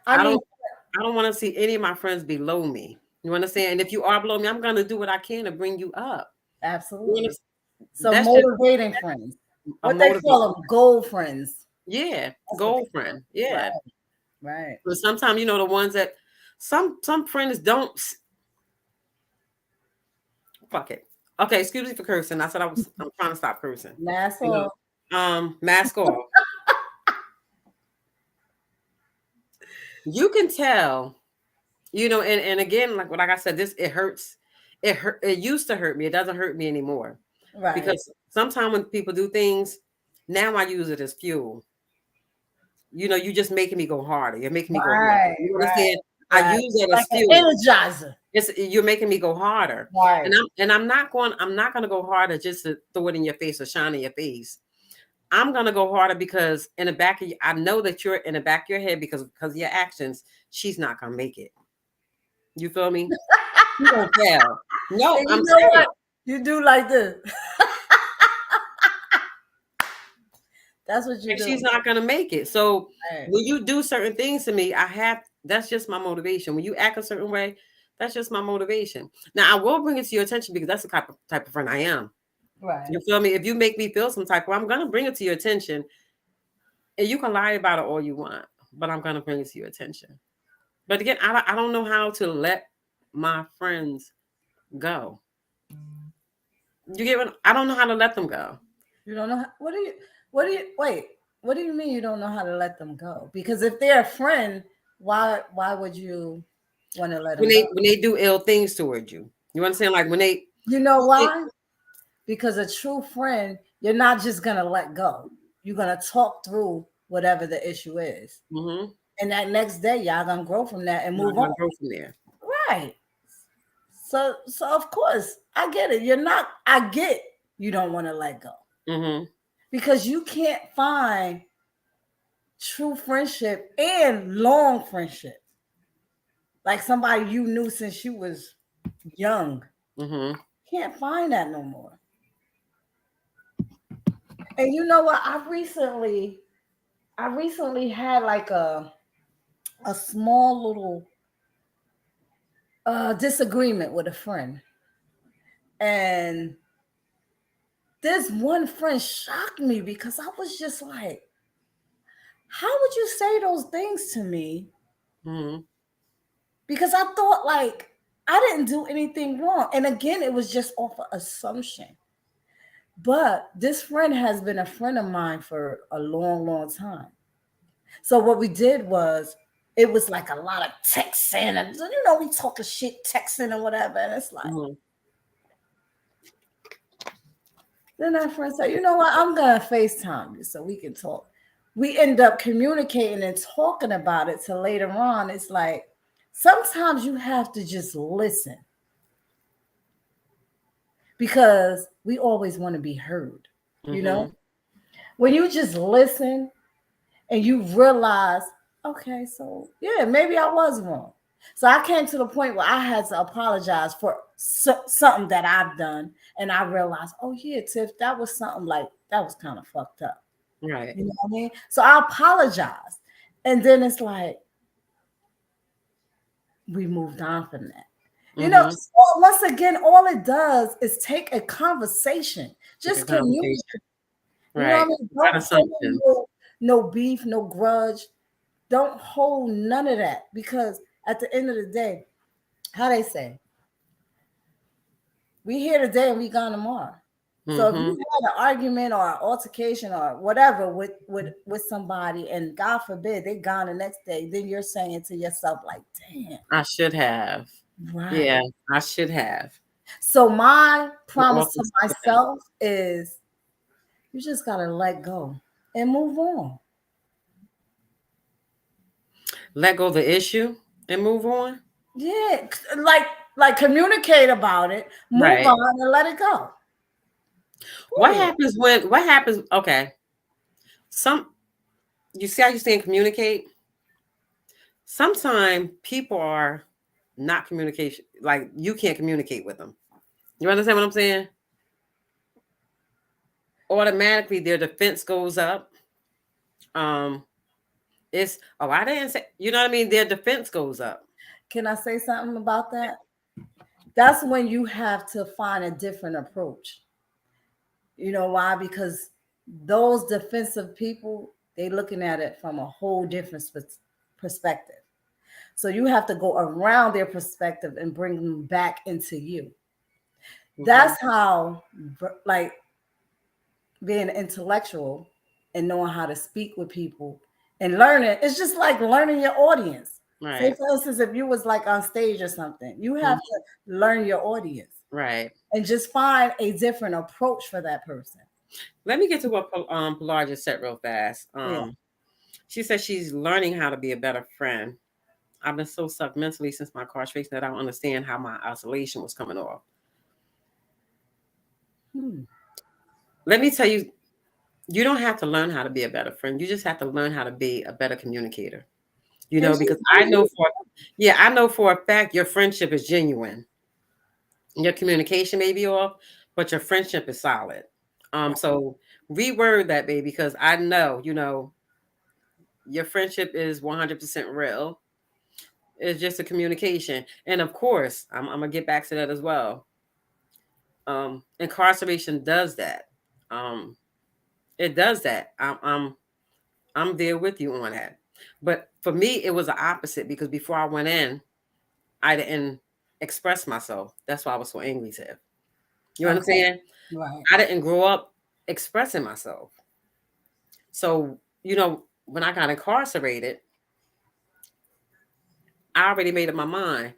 I don't want to see any of my friends below me. You understand? And if you are below me, I'm going to do what I can to bring you up. Absolutely. So that's motivating friends. What they call them, goal friends. Yeah, that's goal friend. Yeah. Right. But sometimes, you know, the ones that some friends don't. Fuck it. Okay, excuse me for cursing. I said I'm trying to stop cursing. Mask off. Mask off. You can tell, you know, and again, like I said, it hurts. It used to hurt me. It doesn't hurt me anymore. Right. Because sometimes when people do things, now I use it as fuel. You know, you just making me go harder. You're making me go harder. You understand? Right. I use it as fuel. Energizer. You're making me go harder. Right. And I'm not going to go harder just to throw it in your face or shine in your face. I'm going to go harder because in the back of I know that you're in the back of your head because of your actions, she's not going to make it. You feel me? You don't fail. No, I'm saying what? You do like this. That's what you do. She's not going to make it. So when you do certain things to me, that's just my motivation. When you act a certain way, That's just my motivation. Now I will bring it to your attention because that's the type of friend I am. Right. You feel me? If you make me feel some type of, I'm gonna bring it to your attention. And you can lie about it all you want, but I'm gonna bring it to your attention. But again, I don't know how to let my friends go. You get what? I don't know how to let them go. You don't know what do you wait, what do you mean you don't know how to let them go? Because if they're a friend, why would you want to let them go? When they do ill things toward you. You understand? Like when they You know why? Because a true friend, you're not just gonna let go. You're gonna talk through whatever the issue is. mm-hmm. And that next day, y'all gonna grow from that and move on. Grow from there. Right. So of course, I get it. I get you don't want to let go. Mm-hmm. Because you can't find true friendship and long friendship. Like somebody you knew since you was young. Mm-hmm. Can't find that no more. And you know what? I recently had like a small little disagreement with a friend. And this one friend shocked me because I was just like, how would you say those things to me? Mm-hmm. Because I thought like I didn't do anything wrong. And again, it was just off of assumption. But this friend has been a friend of mine for a long, long time. So what we did was, it was like a lot of texting and we talking shit, texting and whatever. And it's like, Mm-hmm. Then that friend said, you know what, I'm gonna FaceTime you so we can talk. We end up communicating and talking about it till later on. It's like sometimes you have to just listen. Because we always want to be heard, Mm-hmm. When you just listen and you realize, okay, so yeah, maybe I was wrong. So I came to the point where I had to apologize for something that I've done. And I realized, oh yeah, Tiff, that was something like, that was kind of fucked up. Right. You know what I mean? So I apologized. And then it's like, we moved on from that. Mm-hmm. Once again, all it does is take a conversation. Just communicate. Right. You know what I mean? Don't hold no beef, no grudge. Don't hold none of that. Because at the end of the day, how they say, we here today and we gone tomorrow. Mm-hmm. So if you had an argument or an altercation or whatever with somebody, and God forbid they gone the next day, then you're saying to yourself like, damn, I should have. right. Yeah, I should have. So my promise to myself is, you just gotta let go and move on. Let go of the issue and move on. Yeah, like communicate about it, move on, and let it go. What happens when? What happens? Okay, you see how you saying communicate. Sometimes people are not communication. Like you can't communicate with them. You understand what I'm saying? Automatically, their defense goes up. It's I didn't say. You know what I mean? Their defense goes up. Can I say something about that? That's when you have to find a different approach. You know why? Because those defensive people, they looking at it from a whole different perspective. So you have to go around their perspective and bring them back into you. Mm-hmm. That's how, like, being intellectual and knowing how to speak with people and learning. It's just like learning your audience. Right. Say, for instance, if you was like on stage or something, you have to learn your audience. Right. And just find a different approach for that person. Let me get to what Pilar just said real fast. She said she's learning how to be a better friend. I've been so stuck mentally since my incarceration that I don't understand how my isolation was coming off. Let me tell you, you don't have to learn how to be a better friend. You just have to learn how to be a better communicator. Because I know for a fact your friendship is genuine. Your communication may be off, but your friendship is solid. So reword that, baby, because I know, your friendship is 100% real. It's just a communication. And of course, I'm gonna get back to that as well. Incarceration does that. It does that. I'm there with you on that. But for me, it was the opposite because before I went in, I didn't express myself. That's why I was so angry, Tiff. You understand? Right. I didn't grow up expressing myself. So, when I got incarcerated, I already made up my mind.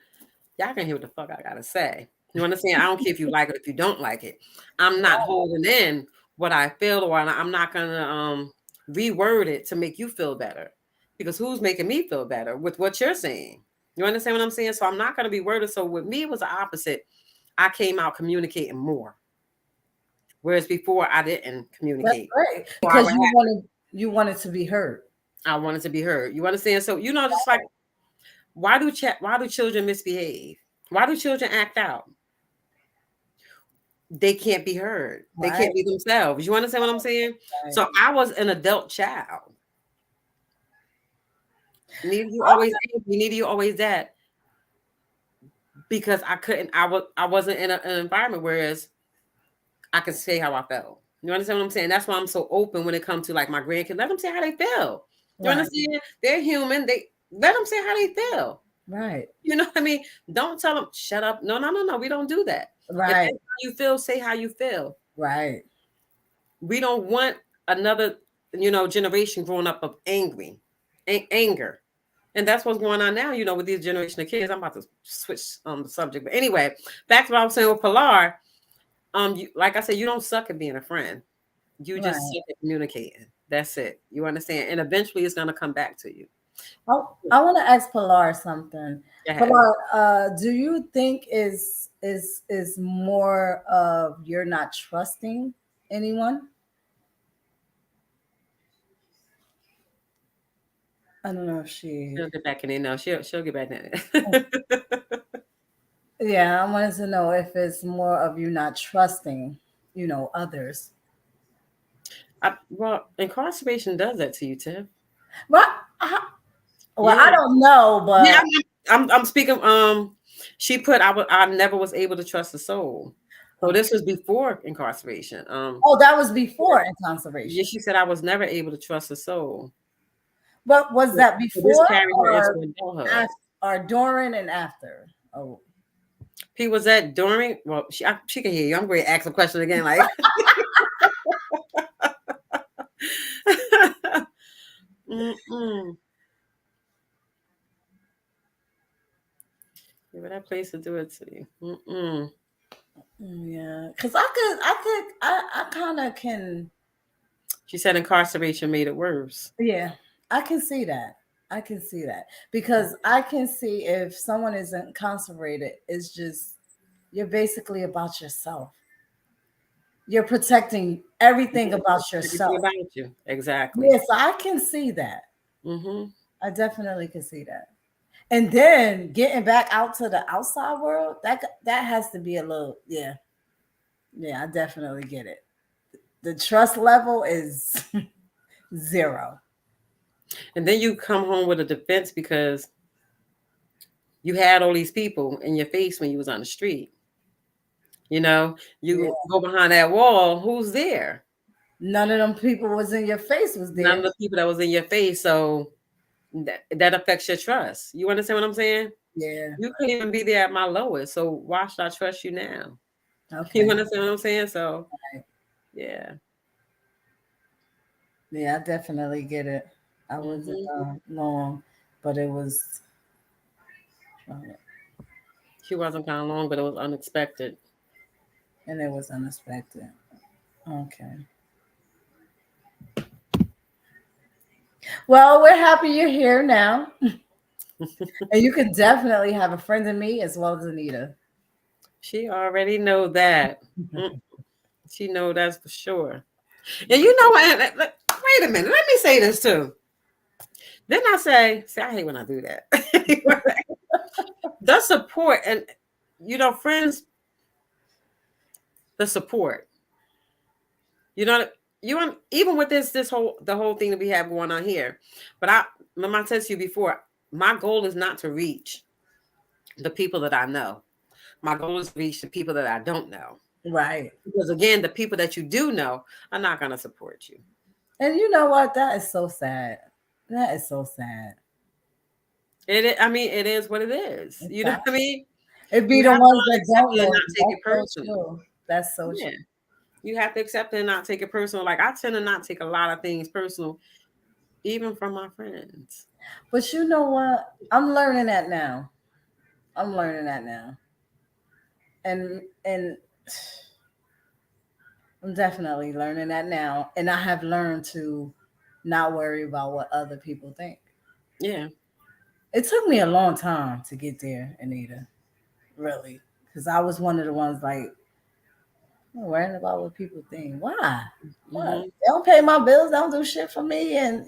Y'all can hear what the fuck I gotta say. You understand? I don't care if you like it, if you don't like it. I'm not holding in what I feel, or I'm not gonna reword it to make you feel better. Because who's making me feel better with what you're saying? You understand what I'm saying? So I'm not gonna be worded. So with me, it was the opposite. I came out communicating more. Whereas before I didn't communicate. That's great. Because you wanted to be heard. I wanted to be heard. You understand? So just like why do children misbehave? Why do children act out? They can't be heard. Right. They can't be themselves. You understand what I'm saying? Right. So I was an adult child. Neither you always angry, neither you always that. Because I wasn't in an environment whereas I could say how I felt. You understand what I'm saying? That's why I'm so open when it comes to like my grandkids. Let them say how they feel. You understand? They're human. They let them say how they feel. Right. You know what I mean? Don't tell them, shut up. No. We don't do that. Right. If how you feel, say how you feel. Right. We don't want another, generation growing up of anger. And that's what's going on now, with these generation of kids. I'm about to switch the subject. But anyway, back to what I was saying with Pilar. Like I said, you don't suck at being a friend. You just suck at communicating. That's it. You understand? And eventually it's going to come back to you. I want to ask Pilar something. Pilar, do you think is more of you're not trusting anyone? I don't know if she'll get back in there. No, she'll get back in there. Yeah, I wanted to know if it's more of you not trusting, others. Well, incarceration does that to you, Tiff. Well, I don't know, but yeah, I'm speaking. She put I never was able to trust a soul. So this was before incarceration. That was before incarceration. Yeah, she said I was never able to trust a soul. But was that before or during and after? Oh, P, was that during? Well, she can hear you. I'm going to ask the question again, like. Give that place to do it to you. Yeah, because I kind of can. She said incarceration made it worse. Yeah, I can see that. Because I can see if someone is incarcerated, it's just you're basically about yourself. You're protecting everything about yourself. About you, exactly. Yes, I can see that. I definitely can see that. And then getting back out to the outside world, that has to be a little, yeah, I definitely get it. The trust level is 0. And then you come home with a defense because you had all these people in your face when you was on the street. You go behind that wall, who's there? None of them people was in your face was there. None of the people that was in your face. So that affects your trust. You understand what I'm saying? Yeah. You couldn't even be there at my lowest. So why should I trust you now? Okay. You understand what I'm saying? So, yeah. Yeah, I definitely get it. I wasn't long, but it was. She wasn't kind of long, but it was unexpected. And it was unexpected. Okay. Well, we're happy you're here now. And you can definitely have a friend in me as well as Anita. She already know that. She know that's for sure. And you know what? Wait a minute. Let me say this too. Then I say, I hate when I do that. The support and friends, the support. Even with the whole thing that we have going on here. But I said to you before, my goal is not to reach the people that I know. My goal is to reach the people that I don't know. Right. Because again, the people that you do know are not going to support you. And you know what? That is so sad. That is so sad. I mean, it is what it is. It's You know sad. what I mean? It'd be You the have ones to that accept don't it and know. not take it That's so personal. true. That's so Yeah. true. You have to accept it and not take it personal. Like I tend to not take a lot of things personal, even from my friends. But you know what? I'm learning that now. I'm learning that now. And I'm definitely learning that now. And I have learned to not worry about what other people think. Yeah. It took me a long time to get there, Anita. Really. Because I was one of the ones like, I'm worrying about what people think. Why? What? Hmm. They don't pay my bills, they don't do shit for me. And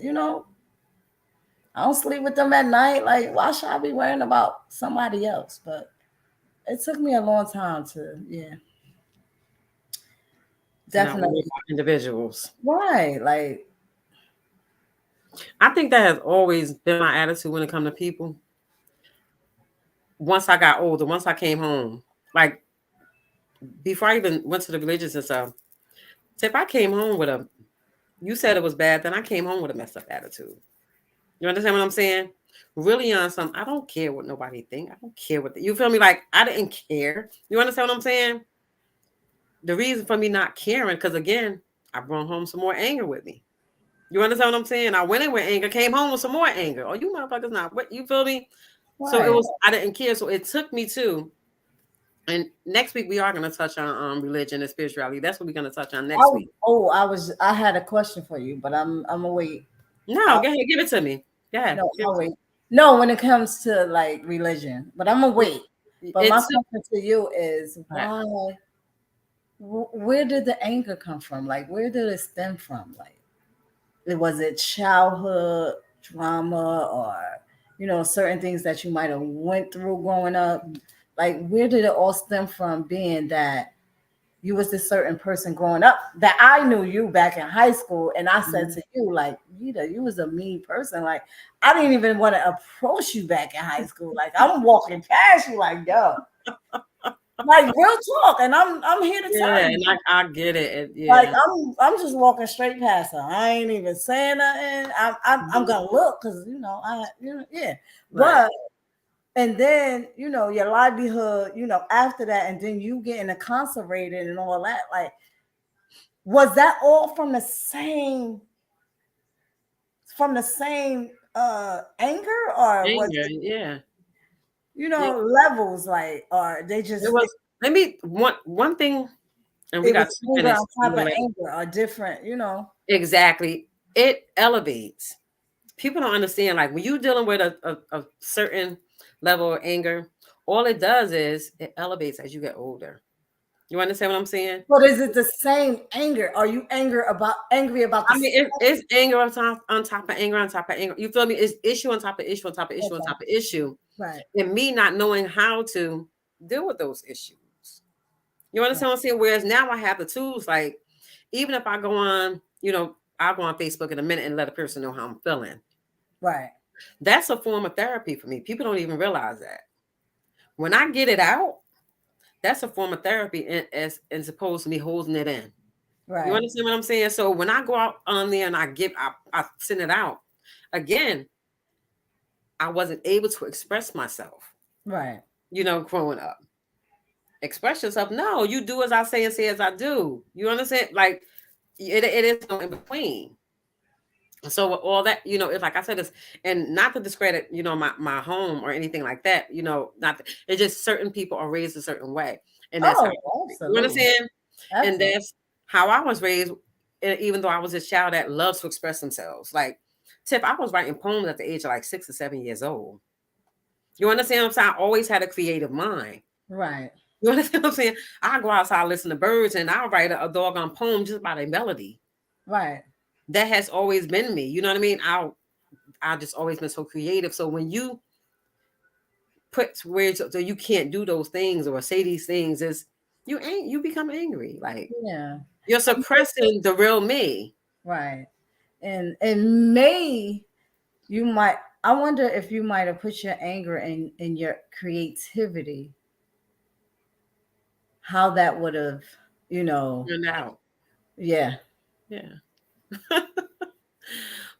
I don't sleep with them at night. Like, why should I be worrying about somebody else? But it took me a long time to, To not worry definitely. about individuals. Right. Like, I think that has always been my attitude when it comes to people. Once I got older, once I came home, like before I even went to the religious and stuff, so if I came home with you said it was bad, then I came home with a messed up attitude. You understand what I'm saying? Really on some, I don't care what nobody think. I don't care you feel me? Like I didn't care. You understand what I'm saying? The reason for me not caring, because again, I brought home some more anger with me. You understand what I'm saying? I went in with anger, came home with some more anger. Oh, you motherfuckers not what you feel me? So it right. was, I didn't care. So it took me to, and next week we are going to touch on religion and spirituality. That's what we're going to touch on next week. I had a question for you, but I'm gonna wait. No, go ahead, give it to me. Yeah, No, I'll wait. No, when it comes to like religion, but I'm gonna wait. But my It's question to you is right. why? Where did the anger come from? Like, where did it stem from? Like, was it childhood drama or certain things that you might have went through growing up? Like, where did it all stem from? Being that you was this certain person growing up, that I knew you back in high school, and I said to you, like, you was a mean person. Like, I didn't even want to approach you back in high school. Like, I'm walking past you, like, yo, like real talk, and I'm here to tell Yeah, you. and I get it. Like, Yeah. I'm just walking straight past her. I ain't even saying nothing. I'm gonna look because yeah. Right. But and then your livelihood, after that, and then you getting incarcerated and all that. Like, was that all from the same anger, or was Anger, it yeah. levels, like, or they It just was, let me one thing, and we it got was 2 anger minutes. on top of anger, or different. Exactly. It elevates. People don't understand, like when you're dealing with a certain level of anger, all it does is it elevates as you get older. You understand what I'm saying? But is it the same anger? Are you angry about the I mean, it's anger on top of anger on top of anger. You feel me? It's issue on top of issue on top of issue on okay, top of issue. right, And me not knowing how to deal with those issues. You right, understand what I'm saying? Whereas now I have the tools, like even if I go on, I'll go on Facebook in a minute and let a person know how I'm feeling. right, That's a form of therapy for me. People don't even realize that. When I get it out, that's a form of therapy as opposed to me holding it in. You right, understand what I'm saying? So when I go out on there and I send it out, again, I wasn't able to express myself, right. growing up. Express yourself. No, you do as I say and say as I do. You understand? Like it is no in between. So with all that, if like I said this, and not to discredit, my home or anything like that, not it's just certain people are raised a certain way. And that's how Oh, you absolutely, understand? And absolutely. that's how I was raised, even though I was a child that loves to express themselves. Like Tiff, I was writing poems at the age of like 6 or 7 years old. You understand what I'm saying? I always had a creative mind. Right, You understand what I'm saying? I go outside, listen to birds, and I'll write a doggone poem just by their melody. right, That has always been me. You know what I mean? I just always been so creative. So when you put words so you can't do those things or say these things, you become angry. Like yeah, you're suppressing the real me. right. And May, you might I wonder if you might have put your anger in your creativity, how that would have, Turned out. yeah. Yeah.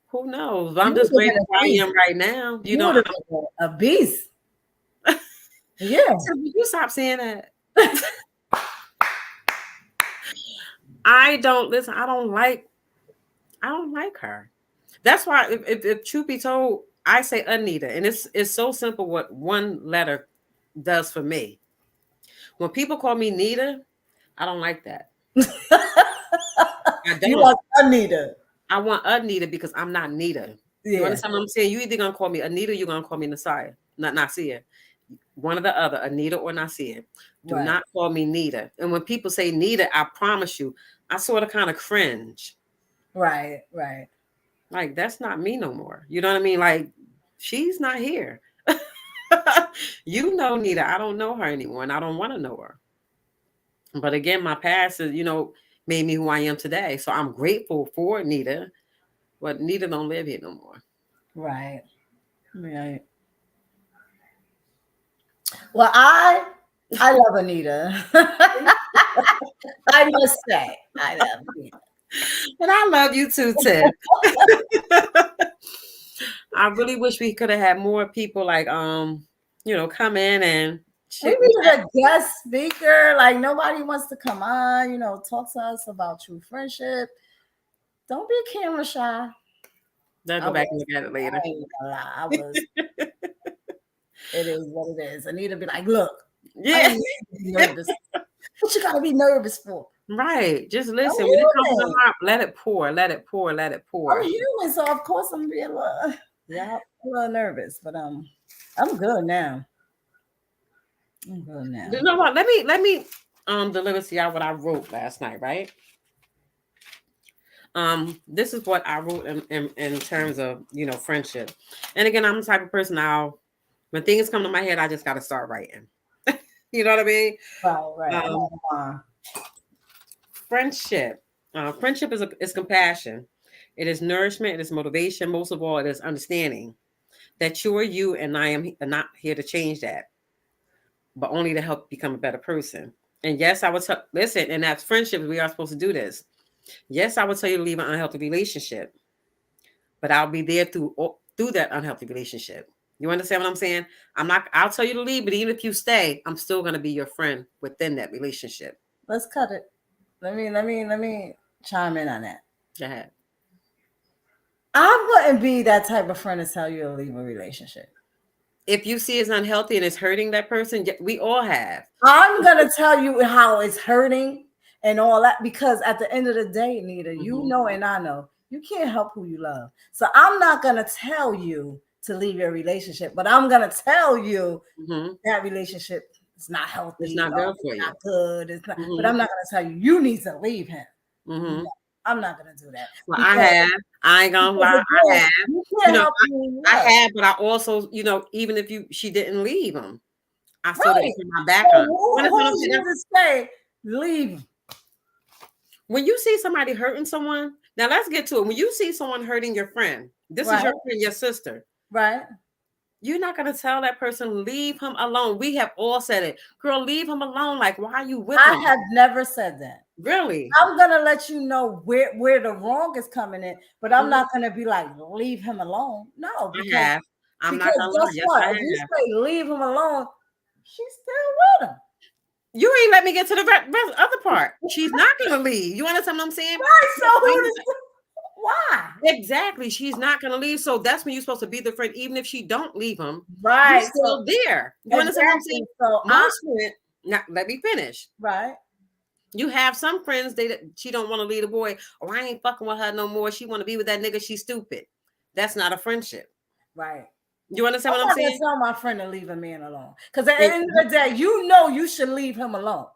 Who knows? I'm You would just have grateful been a where I beast. am right now. You would have been a beast. Yeah. You stop saying that. I don't listen. I don't like her. That's why, if truth be told, I say Anita, and it's so simple what one letter does for me. When people call me Nita, I don't like that. I You don't. like Anita. I want Anita because I'm not Nita. You Yeah. understand what I'm saying? You either gonna call me Anita, you're gonna call me Nasiah, not Nasia. One or the other, Anita or Nasia. Do not call me Nita. And when people say Nita, I promise you, I sort of kind of cringe. Right, right. Like, that's not me no more. You know what I mean? Like, she's not here. You know Nita. I don't know her anymore, and I don't want to know her. But again, my past is, made me who I am today. So I'm grateful for Nita, but Nita don't live here no more. Right. Right. Well, I love Anita. I must say, I love Anita. And I love you too, Tiff. I really wish we could have had more people like come in and we needed a guest speaker. Like, nobody wants to come on, talk to us about true friendship. Don't be camera shy. They'll go back and look at it later. I was. It is what it is. Anita be like, look, yeah, nervous. What you gotta be nervous for? Right. Just listen. When it comes to the heart, let it pour. Let it pour. Let it pour. I'm human, so of course I'm being a little nervous, but I'm good now. I'm good now. You know what? Let me deliver to y'all what I wrote last night, right? This is what I wrote in terms of friendship. And again, I'm the type of person now, when things come to my head, I just gotta start writing. You know what I mean? Right. Friendship. Friendship is compassion. It is nourishment. It is motivation. Most of all, it is understanding that you are you, and I am not here to change that, but only to help become a better person. And yes, I would listen. And that's friendship. We are supposed to do this. Yes, I would tell you to leave an unhealthy relationship, but I'll be there through that unhealthy relationship. You understand what I'm saying? I'll tell you to leave, but even if you stay, I'm still going to be your friend within that relationship. Let's cut it. Let me chime in on that. Go ahead. I wouldn't be that type of friend to tell you to leave a relationship. If you see it's unhealthy and it's hurting that person, we all have. I'm going to tell you how it's hurting and all that, because at the end of the day, Nita, you know and I know, you can't help who you love. So I'm not going to tell you to leave your relationship, but I'm going to tell you that relationship is not healthy. It's not good for you. Not good. It's not, but I'm not going to tell you need to leave him. No, I'm not going to do that. Well, I ain't gonna lie. I have. I have, but I also, even if she didn't leave him, I still didn't put my back on. Who's going to say leave? When you see somebody hurting someone, now let's get to it. When you see someone hurting your friend, this is your friend, your sister. Right. You're not going to tell that person, leave him alone. We have all said it. Girl, leave him alone. Like, why are you with him? I have never said that. Really? I'm going to let you know where the wrong is coming in, but I'm not going to be like, leave him alone. No. Because, I'm not going to lie. Yes, what? If you say leave him alone, she's still with him. You ain't let me get to the other part. She's not going to leave. You understand what I'm saying? Right. So why? Exactly. She's not going to leave. So that's when you're supposed to be the friend, even if she don't leave him. Right. You're still there. You understand what I'm saying? So now, let me finish. Right. You have some friends, she don't want to leave the boy. Oh, I ain't fucking with her no more. She want to be with that nigga. She's stupid. That's not a friendship. Right. You understand what I'm saying? I'm tell my friend to leave a man alone. Because at the end of the day, you should leave him alone.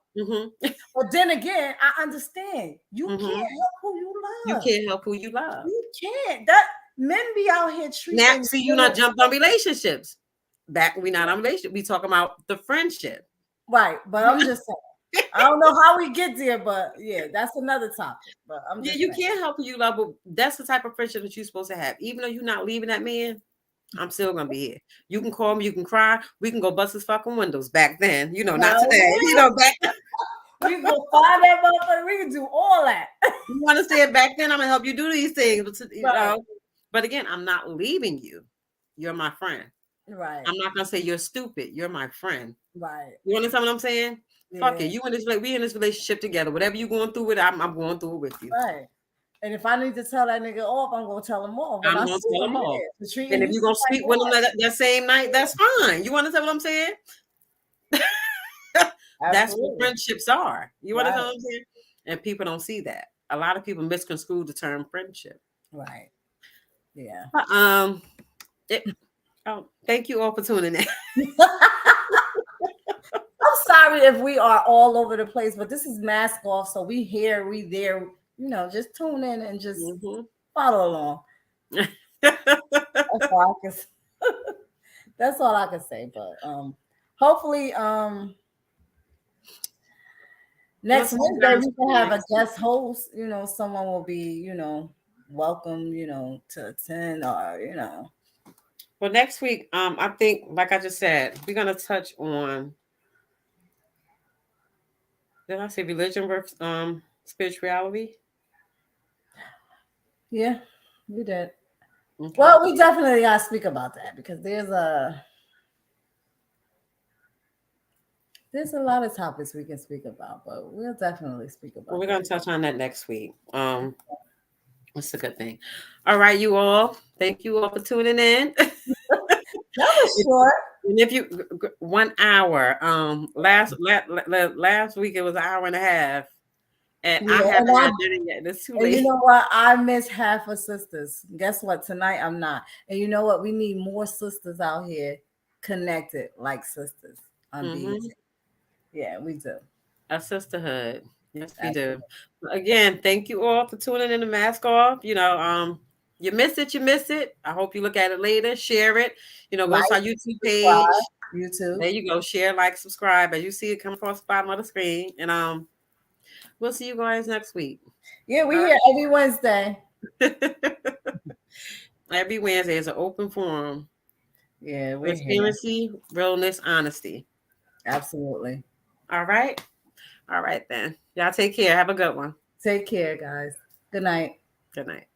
But then again, I understand. You can't help who you love. You can't help who you love. You can't. That men be out here treating. Now, see, you not jumped on relationships. We not on relationship. We talking about the friendship. Right. But I'm just saying. I don't know how we get there, but yeah, that's another topic. But I'm just you can't help who you love, but that's the type of friendship that you're supposed to have. Even though you're not leaving that man, I'm still gonna be here. You can call me, you can cry, we can go bust his fucking windows back then. You know, not No. today. You know, back We can go find that motherfucker. We can do all that. you understand? Back then, I'm gonna help you do these things, but you Right. know. But again, I'm not leaving you. You're my friend. Right. I'm not gonna say you're stupid. You're my friend. Right. You understand what I'm saying? Yeah. Fuck it. You in this, we in this relationship together. Whatever you going through with, I'm going through it with you. Right. And if I need to tell that nigga off, I'm gonna tell him off. I'm gonna tell him off. And if you're gonna sleep with him that same night, that's fine. You understand what I'm saying? That's what friendships are. You understand what I'm saying? And people don't see that. A lot of people misconstrue the term friendship. Right. Yeah. Thank you all for tuning in. I'm sorry if we are all over the place, but this is Mask Off, so we here, we there. You know, just tune in and just follow along. That's all I can say. But hopefully, next Wednesday we can have a guest host. You know, someone will be, welcome. To attend, or Well, next week, I think, like I just said, we're gonna touch on. Did I say religion versus spirituality? Yeah, we did. Okay. Well, we definitely gotta speak about that because there's a lot of topics we can speak about, but we'll definitely speak about. Well, we're gonna touch on that next week. That's a good thing. All right, you all. Thank you all for tuning in. That was short. And if you 1 hour, last week it was an hour and a half, and I haven't done it yet. It's too late. You know what? I miss half of sisters. Guess what? Tonight I'm not. And you know what? We need more sisters out here connected like sisters on BET. Yeah, we do. A sisterhood. Yes, we do. Again, thank you all for tuning in to Mask Off. You miss it, you miss it. I hope you look at it later, share it. Go to our YouTube page. YouTube. There you go. Share, like, subscribe. As you see it come across the bottom of the screen. And we'll see you guys next week. Yeah, we're here every Wednesday. Every Wednesday is an open forum. Yeah, transparency, realness, honesty. Absolutely. All right then. Y'all take care. Have a good one. Take care, guys. Good night. Good night.